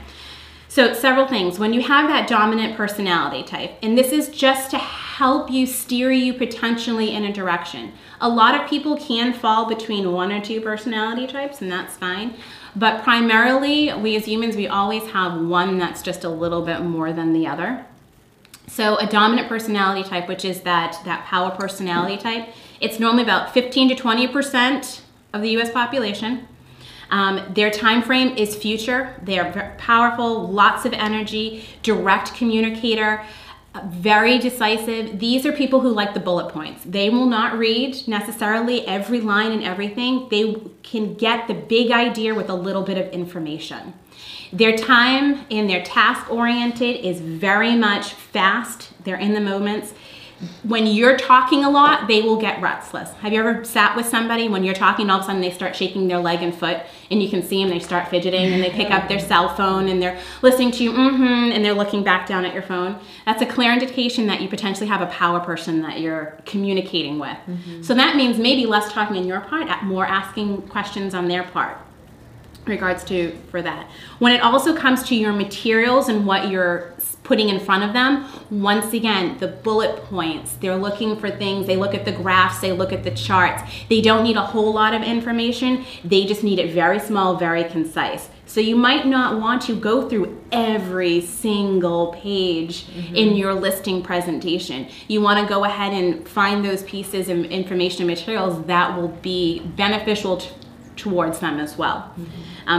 So several things. When you have that dominant personality type, and this is just to help you steer you potentially in a direction. A lot of people can fall between 1 or 2 personality types, and that's fine. But primarily, we as humans, we always have one that's just a little bit more than the other. So a dominant personality type, which is that power personality type, it's normally about 15 to 20% of the US population. Their time frame is future. They're very powerful, lots of energy, direct communicator, very decisive. These are people who like the bullet points. They will not read necessarily every line and everything. They can get the big idea with a little bit of information. Their time and their task oriented is very much fast. They're in the moments. When you're talking a lot, they will get restless. Have you ever sat with somebody when you're talking, all of a sudden they start shaking their leg and foot, and you can see them, they start fidgeting, and they pick up their cell phone, and they're listening to you, and they're looking back down at your phone. That's a clear indication that you potentially have a power person that you're communicating with. So that means maybe less talking on your part, more asking questions on their part. Regards to for that. When it also comes to your materials and what you're putting in front of them, once again, the bullet points, they're looking for things, they look at the graphs, they look at the charts. They don't need a whole lot of information, they just need it very small, very concise. So you might not want to go through every single page in your listing presentation. You want to go ahead and find those pieces of information and materials that will be beneficial towards them as well.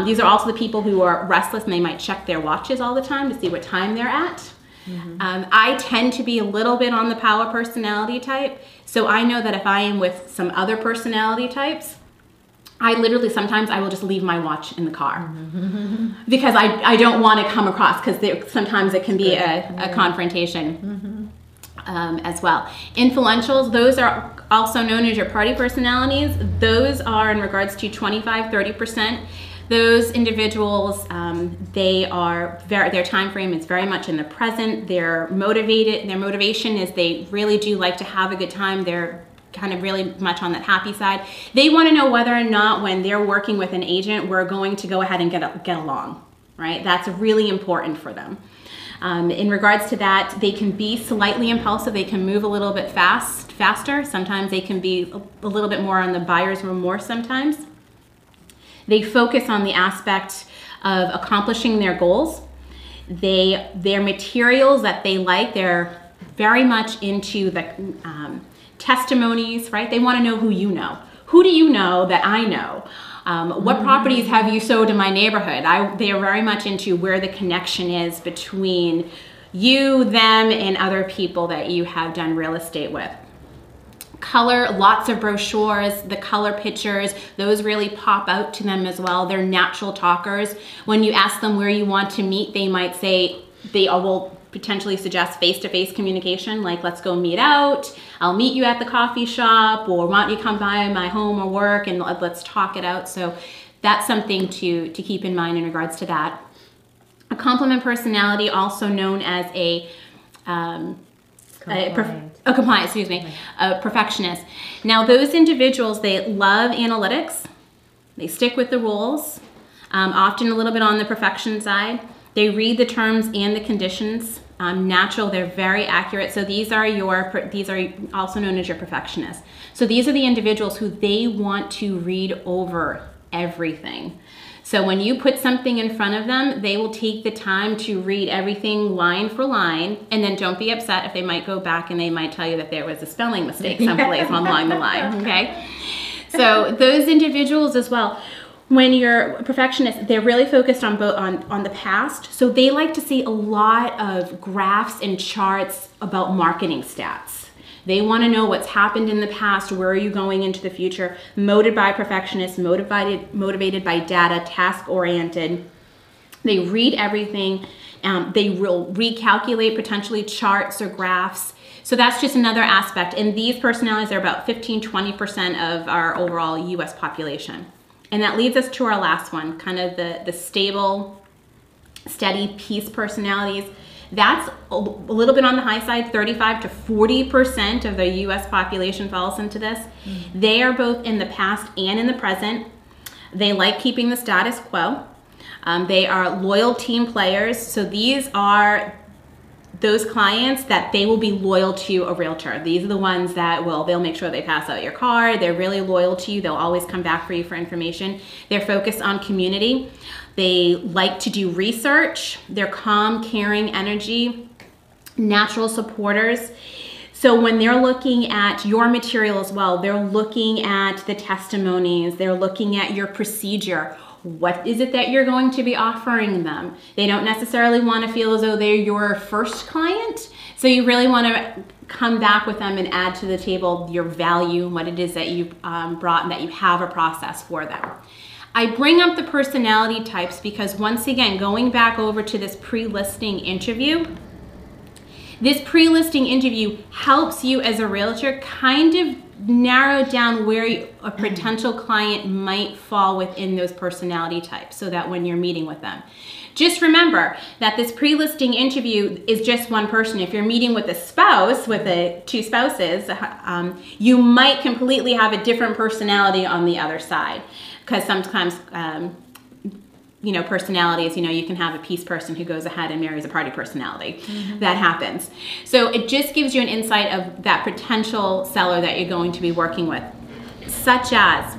These are also the people who are restless and they might check their watches all the time to see what time they're at. I tend to be a little bit on the power personality type, so I know that if I am with some other personality types, I literally sometimes I will just leave my watch in the car because I don't want to come across, because sometimes it can be a confrontation as well. Influentials, those are also known as your party personalities. Those are in regards to 25-30%. Those individuals, their time frame is very much in the present. They're motivated. Their motivation is they really do like to have a good time. They're kind of really much on that happy side. They want to know whether or not when they're working with an agent, we're going to go ahead and get along, right? That's really important for them. In regards to that, they can be slightly impulsive. They can move a little bit faster. Sometimes they can be a little bit more on the buyer's remorse sometimes. They focus on the aspect of accomplishing their goals. Their materials that they like, they're very much into the testimonies, right? They want to know who you know. Who do you know that I know? What properties have you sold in my neighborhood? They are very much into where the connection is between you, them, and other people that you have done real estate with. Color, lots of brochures, the color pictures, those really pop out to them as well. They're natural talkers. When you ask them where you want to meet, they might say, they will potentially suggest face-to-face communication, like let's go meet out, I'll meet you at the coffee shop, or why don't you come by my home or work and let's talk it out. So that's something to keep in mind in regards to that. A complement personality, also known as a perfectionist. Now those individuals, they love analytics, they stick with the rules, often a little bit on the perfection side. They read the terms and the conditions. Natural, they're very accurate. So these are also known as your perfectionists. So these are the individuals who they want to read over everything. So when you put something in front of them, they will take the time to read everything line for line, and then don't be upset if they might go back and they might tell you that there was a spelling mistake someplace along the line, okay? So those individuals as well, when you're a perfectionist, they're really focused on the past. So they like to see a lot of graphs and charts about marketing stats. They want to know what's happened in the past, where are you going into the future, motivated by perfectionists, motivated by data, task-oriented. They read everything. They will recalculate potentially charts or graphs. So that's just another aspect. And these personalities are about 15-20% of our overall US population. And that leads us to our last one, kind of the stable, steady peace personalities. That's a little bit on the high side. 35 to 40% of the US population falls into this. They are both in the past and in the present. They like keeping the status quo. They are loyal team players. So these are those clients that they will be loyal to a realtor. These are the ones that they'll make sure they pass out your card. They're really loyal to you. They'll always come back for you for information. They're focused on community. They like to do research. They're calm, caring energy, natural supporters. So when they're looking at your material as well, they're looking at the testimonies. They're looking at your procedure. What is it that you're going to be offering them? They don't necessarily want to feel as though they're your first client. So you really want to come back with them and add to the table your value, what it is that you brought, and that you have a process for them. I bring up the personality types because, once again, going back over to this pre-listing interview, this pre-listing interview helps you as a realtor kind of narrow down where a potential client might fall within those personality types, so that when you're meeting with them. Just remember that this pre-listing interview is just one person. If you're meeting with a spouse, with two spouses, you might completely have a different personality on the other side. Because sometimes, personalities, you can have a peace person who goes ahead and marries a party personality. That happens. So it just gives you an insight of that potential seller that you're going to be working with. Such as,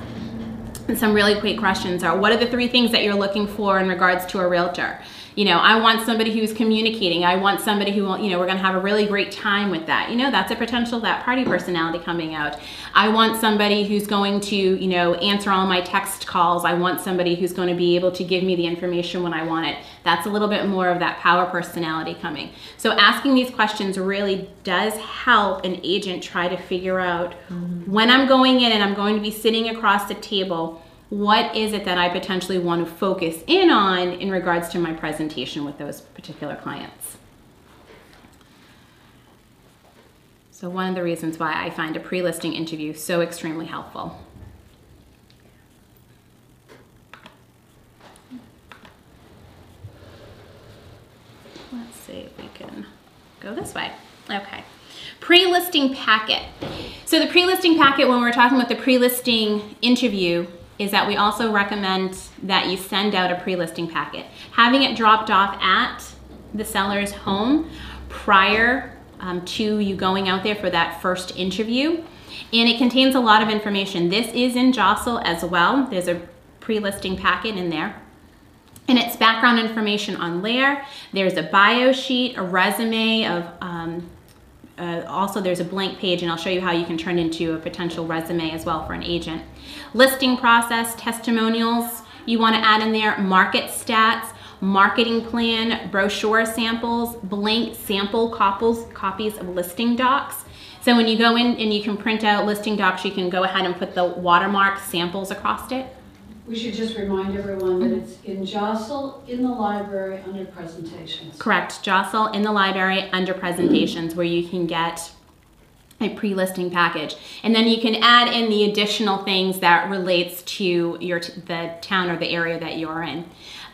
and some really quick questions are, what are the 3 things that you're looking for in regards to a realtor? You know, I want somebody who's communicating. I want somebody who will, you know, we're going to have a really great time with that. You know, that's a potential that party personality coming out. I want somebody who's going to, you know, answer all my text calls. I want somebody who's going to be able to give me the information when I want it. That's a little bit more of that power personality coming. So asking these questions really does help an agent try to figure out when I'm going in and I'm going to be sitting across the table, what is it that I potentially want to focus in on in regards to my presentation with those particular clients. So one of the reasons why I find a pre-listing interview so extremely helpful. Let's see if we can go this way. Okay. Pre-listing packet. So the pre-listing packet, when we're talking about the pre-listing interview, is that we also recommend that you send out a pre-listing packet. Having it dropped off at the seller's home prior to you going out there for that first interview. And it contains a lot of information. This is in Jostle as well. There's a pre-listing packet in there. And it's background information on LAER. There's a bio sheet, a resume of, also there's a blank page, and I'll show you how you can turn into a potential resume as well for an agent. Listing process, testimonials you want to add in there, market stats, marketing plan, brochure samples, blank sample copies of listing docs. So when you go in and you can print out listing docs, you can go ahead and put the watermark samples across it. We should just remind everyone that it's in Jostle, in the library, under presentations. Correct, Jostle in the library under presentations, where you can get a pre-listing package. And then you can add in the additional things that relates to the town or the area that you're in.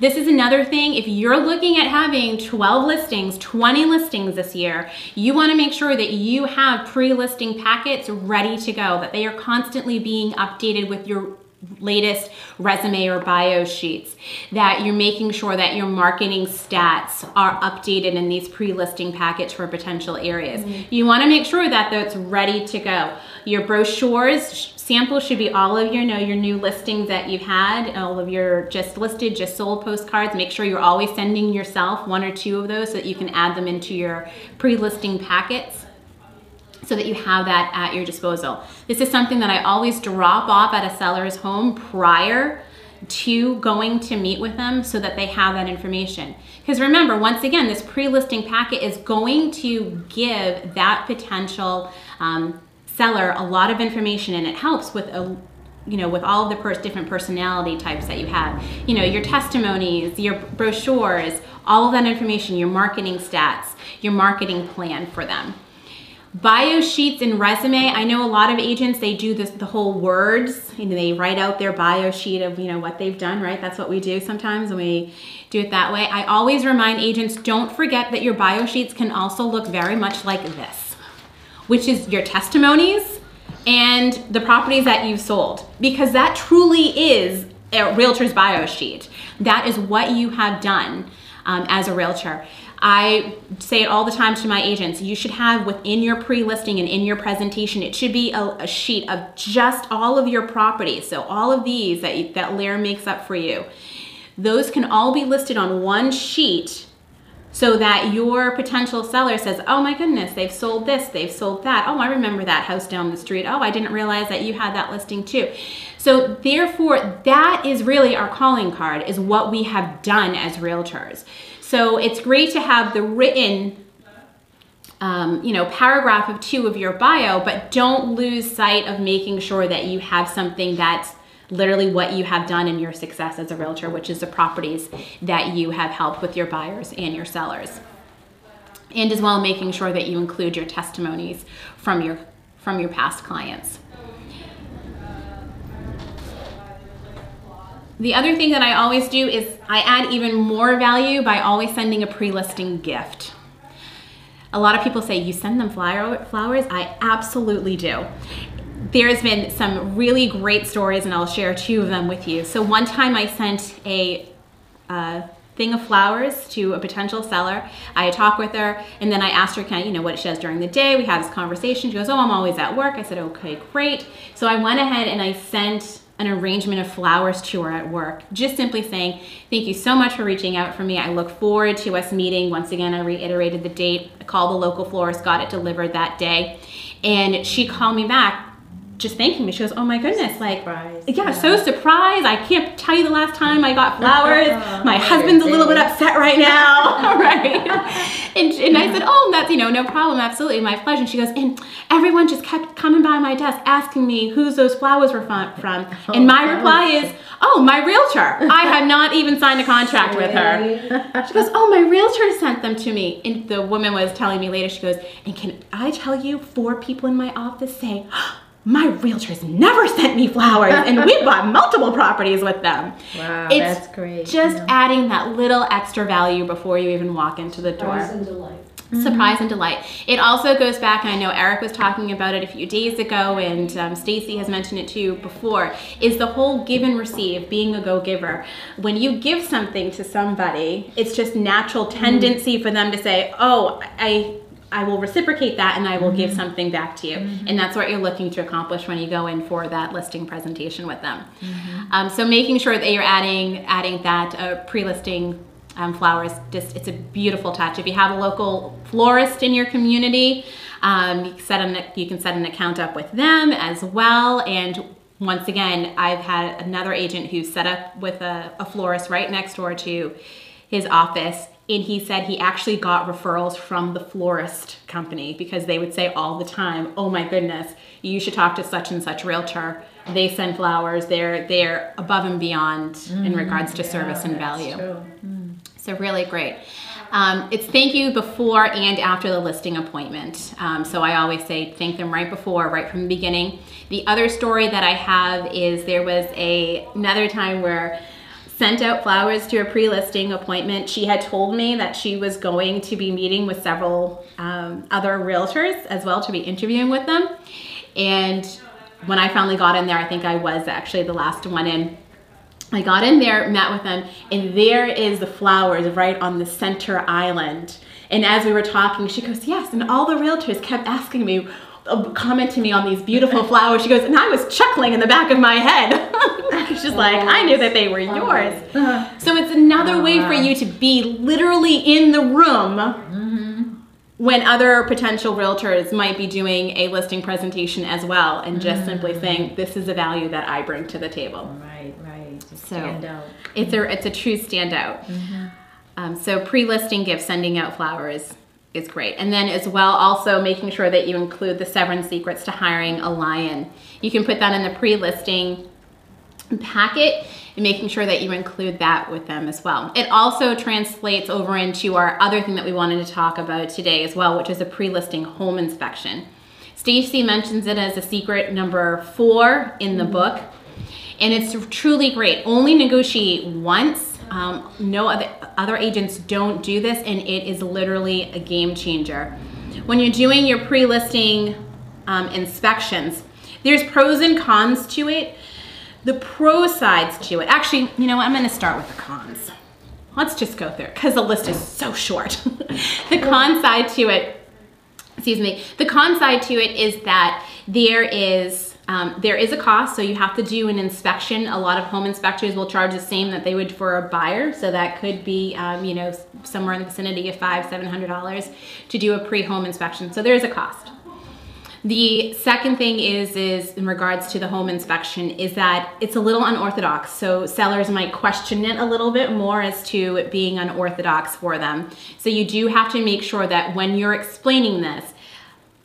This is another thing, if you're looking at having 12 listings, 20 listings this year, you want to make sure that you have pre-listing packets ready to go, that they are constantly being updated with your latest resume or bio sheets, that you're making sure that your marketing stats are updated in these pre-listing packets for potential areas. You want to make sure that that's ready to go. Your brochures, samples should be all of your new listings that you've had, all of your just listed, just sold postcards. Make sure you're always sending yourself 1 or 2 of those so that you can add them into your pre-listing packets, so that you have that at your disposal. This is something that I always drop off at a seller's home prior to going to meet with them so that they have that information. Because remember, once again, this pre-listing packet is going to give that potential seller a lot of information, and it helps with with all of the different personality types that you have. You know, your testimonies, your brochures, all of that information, your marketing stats, your marketing plan for them. Bio sheets and resume. I know a lot of agents, they do the whole words, they write out their bio sheet of, what they've done, right? That's what we do sometimes, and we do it that way. I always remind agents, don't forget that your bio sheets can also look very much like this, which is your testimonies and the properties that you've sold, because that truly is a realtor's bio sheet. That is what you have done as a realtor. I say it all the time to my agents, you should have within your pre-listing and in your presentation, it should be a sheet of just all of your properties. So all of these that LAER makes up for you, those can all be listed on one sheet so that your potential seller says, oh my goodness, they've sold this, they've sold that. Oh, I remember that house down the street. Oh, I didn't realize that you had that listing too. So therefore, that is really our calling card, is what we have done as realtors. So it's great to have the written, paragraph of 2 of your bio, but don't lose sight of making sure that you have something that's literally what you have done in your success as a realtor, which is the properties that you have helped with your buyers and your sellers. And as well, making sure that you include your testimonies from your past clients. The other thing that I always do is I add even more value by always sending a pre-listing gift. A lot of people say, you send them flowers? I absolutely do. There's been some really great stories, and I'll share 2 of them with you. So one time I sent a thing of flowers to a potential seller. I talked with her, and then I asked her what she does during the day. We had this conversation. She goes, oh, I'm always at work. I said, okay, great. So I went ahead and I sent an arrangement of flowers to her at work, just simply saying, thank you so much for reaching out for me. I look forward to us meeting. Once again, I reiterated the date. I called the local florist, got it delivered that day. And she called me back just thanking me. She goes, oh my goodness, like, Surprise. yeah, so surprised. I can't tell you the last time I got flowers. My husband's a little bit upset right now, right? And I said, oh, that's, no problem, absolutely, my pleasure. And she goes, and everyone just kept coming by my desk asking me whose those flowers were from. And my reply is, oh, my realtor. I had not even signed a contract with her. She goes, oh, my realtor sent them to me. And the woman was telling me later, she goes, and can I tell you 4 people in my office say, my realtors never sent me flowers, and we bought multiple properties with them. Wow, it's that's great. Just adding that little extra value before you even walk into the door. Surprise and delight. Surprise and delight. It also goes back, and I know Eric was talking about it a few days ago, and Stacy has mentioned it too before, is the whole give and receive, being a go-giver. When you give something to somebody, it's just natural tendency for them to say, oh, I will reciprocate that and I will give something back to you. And that's what you're looking to accomplish when you go in for that listing presentation with them. So making sure that you're adding that pre-listing flowers, it's a beautiful touch. If you have a local florist in your community, you can set an account up with them as well. And once again, I've had another agent who set up with a florist right next door to his office. And he said he actually got referrals from the florist company because they would say all the time, oh my goodness, you should talk to such and such realtor. They send flowers. They're above and beyond in regards to service and value. So really great. It's thank you before and after the listing appointment. So I always say thank them right before, right from the beginning. The other story that I have is there was another time where sent out flowers to a pre-listing appointment. She had told me that she was going to be meeting with several other realtors as well, to be interviewing with them. And when I finally got in there, I think I was actually the last one in. I got in there, met with them, and there is the flowers right on the center island. And as we were talking, she goes, yes, and all the realtors kept asking me, commenting me on these beautiful flowers. She goes, and I was chuckling in the back of my head. She's like, I knew that they were yours. So it's another way for you to be literally in the room when other potential realtors might be doing a listing presentation as well, and just simply saying, this is a value that I bring to the table. Right. Just So stand out. it's a true standout. So pre-listing gifts, sending out flowers is great. And then as well, also making sure that you include the 7 secrets to hiring a lion. You can put that in the pre-listing packet and making sure that you include that with them as well. It also translates over into our other thing that we wanted to talk about today as well, which is a pre-listing home inspection. Stacy mentions it as a secret number 4 in the book, and it's truly great. Only negotiate once. No other agents don't do this, and it is literally a game changer. When you're doing your pre-listing inspections, there's pros and cons to it. The pro sides to it, actually, you know what, I'm gonna start with the cons. Let's just go through it, because the list is so short. The con side to it, the con side to it is that there is a cost, so you have to do an inspection. A lot of home inspectors will charge the same that they would for a buyer, so that could be somewhere in the vicinity of $500–700 to do a pre-home inspection. So there is a cost. The second thing is in regards to the home inspection is that it's a little unorthodox. So sellers might question it a little bit more as to it being unorthodox for them. So you do have to make sure that when you're explaining this,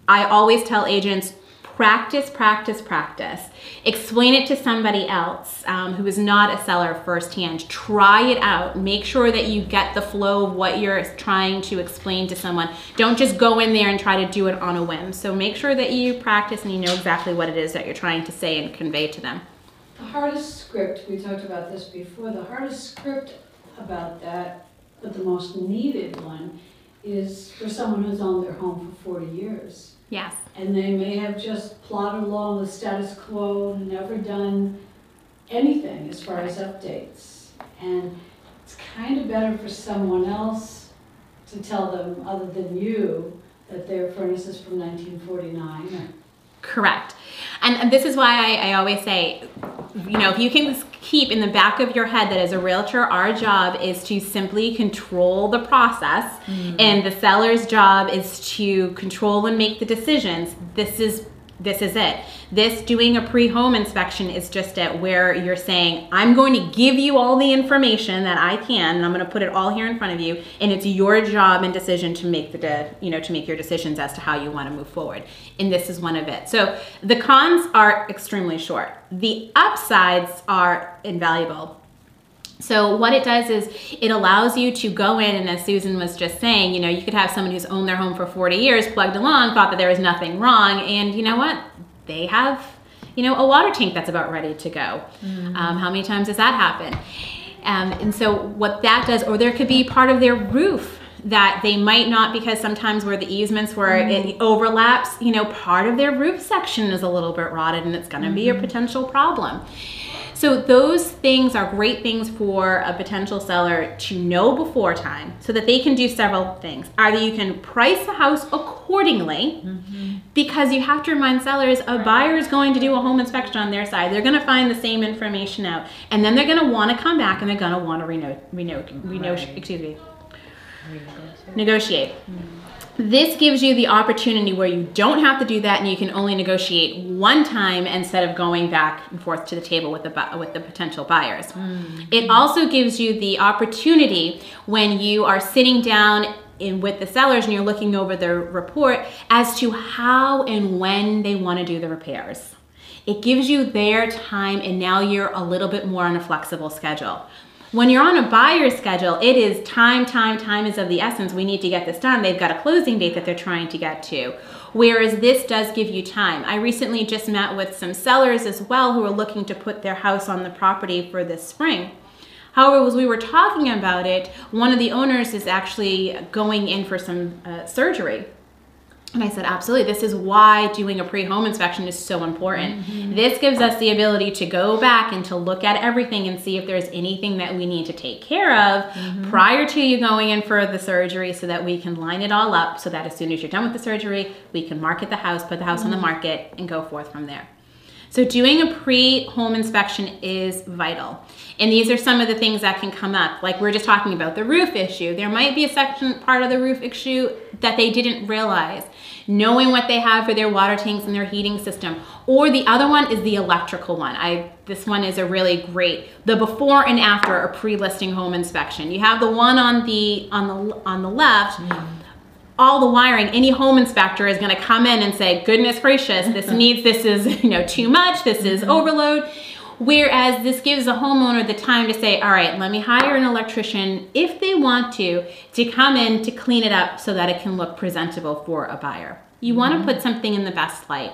I always tell agents, practice. Explain it to somebody else who is not a seller firsthand. Try it out. Make sure that you get the flow of what you're trying to explain to someone. Don't just go in there and try to do it on a whim. So make sure that you practice and you know exactly what it is that you're trying to say and convey to them. The hardest script, we talked about this before, the hardest script about that, but the most needed one, is for someone who's owned their home for 40 years. Yes. And they may have just plodded along the status quo, never done anything as far as updates. And it's kind of better for someone else to tell them, other than you, that their furnace is from 1949. Correct. And this is why I always say, you know, if you can keep in the back of your head that as a realtor, our job is to simply control the process, and the seller's job is to control and make the decisions. This is it. This doing a pre-home inspection is just at where you're saying, I'm going to give you all the information that I can, and I'm going to put it all here in front of you, and it's your job and decision to make to make your decisions as to how you want to move forward. And this is one of it. So the cons are extremely short. The upsides are invaluable. So what it does is it allows you to go in, and as Susan was just saying, you know, you could have someone who's owned their home for 40 years, plugged along, thought that there was nothing wrong, and you know what? They have, you know, a water tank that's about ready to go. How many times does that happen? And so what that does, or there could be part of their roof that they might not, because sometimes where the easements where it overlaps, you know, part of their roof section is a little bit rotted, and it's going to be a potential problem. So those things are great things for a potential seller to know before time, so that they can do several things. Either you can price the house accordingly, because you have to remind sellers, a buyer is going to do a home inspection on their side. They're going to find the same information out, and then they're going to want to come back, and they're going to want to negotiate. This gives you the opportunity where you don't have to do that, and you can only negotiate one time instead of going back and forth to the table with the potential buyers. It also gives you the opportunity when you are sitting down with the sellers and you're looking over their report as to how and when they want to do the repairs. It gives you their time, and now you're a little bit more on a flexible schedule. When you're on a buyer's schedule, it is time is of the essence. We need to get this done. They've got a closing date that they're trying to get to. Whereas this does give you time. I recently just met with some sellers as well who are looking to put their house on the property for this spring. However, as we were talking about it, one of the owners is actually going in for some surgery. And I said, absolutely, this is why doing a pre-home inspection is so important. This gives us the ability to go back and to look at everything and see if there's anything that we need to take care of prior to you going in for the surgery, so that we can line it all up, so that as soon as you're done with the surgery, we can market the house, put the house on the market, and go forth from there. So doing a pre-home inspection is vital. And these are some of the things that can come up. Like we're just talking about the roof issue. There might be a part of the roof issue that they didn't realize. Knowing what they have for their water tanks and their heating system. Or the other one is the electrical one. This one is a really great, the before and after a pre-listing home inspection. You have the one on the left. All the wiring, any home inspector is going to come in and say, goodness gracious, this is, you know, too much, this is overload. Whereas this gives the homeowner the time to say, all right, let me hire an electrician if they want to come in to clean it up so that it can look presentable for a buyer. You want to put something in the best light.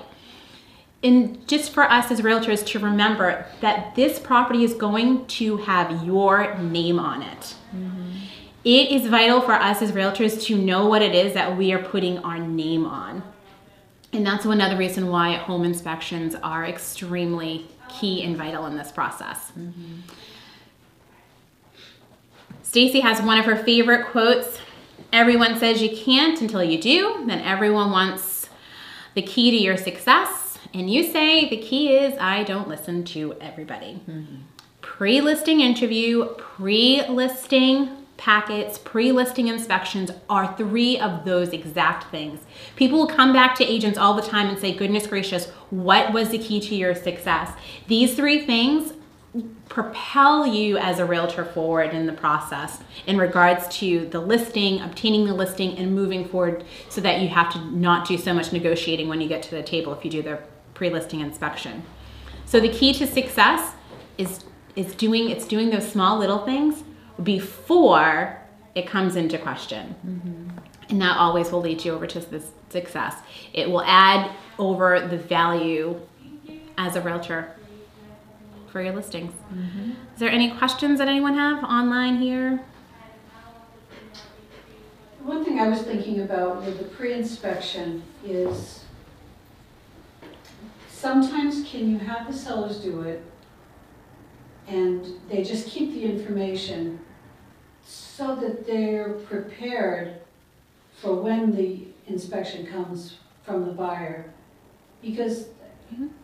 And just for us as realtors to remember that this property is going to have your name on it. It is vital for us as realtors to know what it is that we are putting our name on. And that's another reason why home inspections are extremely key and vital in this process. Stacy has one of her favorite quotes. Everyone says you can't until you do. Then everyone wants the key to your success. And you say the key is I don't listen to everybody. Pre-listing interview, pre-listing packets, pre-listing inspections are 3 of those exact things. People will come back to agents all the time and say, goodness gracious, what was the key to your success? These 3 things propel you as a realtor forward in the process in regards to the listing, obtaining the listing, and moving forward, so that you have to not do so much negotiating when you get to the table if you do the pre-listing inspection. So the key to success is doing those small little things before it comes into question. And that always will lead you over to this success. It will add over the value as a realtor for your listings. Is there any questions that anyone have online here? One thing I was thinking about with the pre-inspection is sometimes can you have the sellers do it and they just keep the information so that they're prepared for when the inspection comes from the buyer. Because,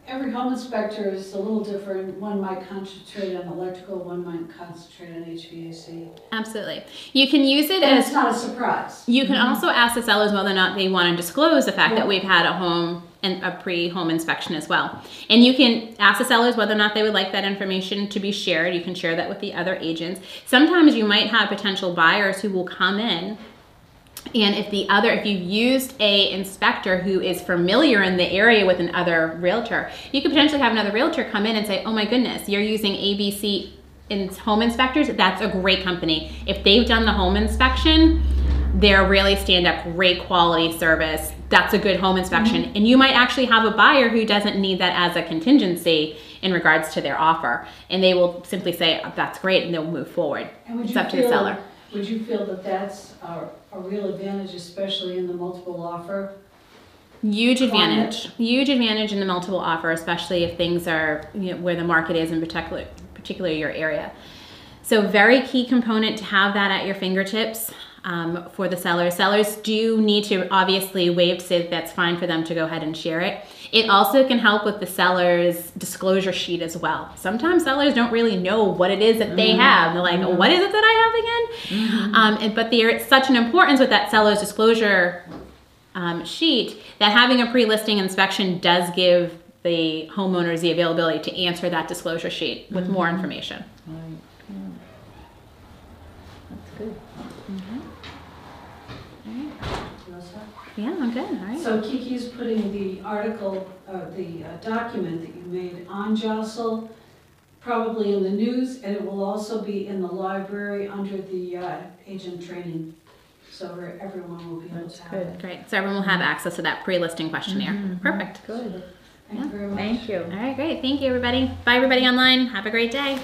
every home inspector is a little different. One might concentrate on electrical, one might concentrate on HVAC. Absolutely. You can use it And as, it's not a surprise. you can also ask the sellers whether or not they want to disclose the fact that we've had a home and a pre-home inspection as well. And you can ask the sellers whether or not they would like that information to be shared. You can share that with the other agents. Sometimes you might have potential buyers who will come in, and if you've used a inspector who is familiar in the area with another realtor, you could potentially have another realtor come in and say, oh my goodness, you're using ABC in home inspectors. That's a great company. If they've done the home inspection, they're really stand up, great quality service. That's a good home inspection. And you might actually have a buyer who doesn't need that as a contingency in regards to their offer. And they will simply say, oh, that's great, and they'll move forward. And it's up to the seller. Would you feel that that's a real advantage, especially in the multiple offer? Huge advantage. Huge advantage in the multiple offer, especially if things are, you know, where the market is in particularly your area. So very key component to have that at your fingertips for the sellers. Sellers do need to obviously waive to say that that's fine for them to go ahead and share it. It also can help with the seller's disclosure sheet as well. Sometimes sellers don't really know what it is that they have. They're like, what is it that I have again? But there's such an importance with that seller's disclosure sheet that having a pre-listing inspection does give the homeowners the availability to answer that disclosure sheet with more information. That's good. Yeah, I'm good. All right. So Kiki's putting the article, the document that you made on Jostle, probably in the news, and it will also be in the library under the agent training. So everyone will be able to have it. Great. So everyone will have access to that pre-listing questionnaire. Perfect. Good. Thank you very much. Thank you. All right, great. Thank you, everybody. Bye, everybody online. Have a great day.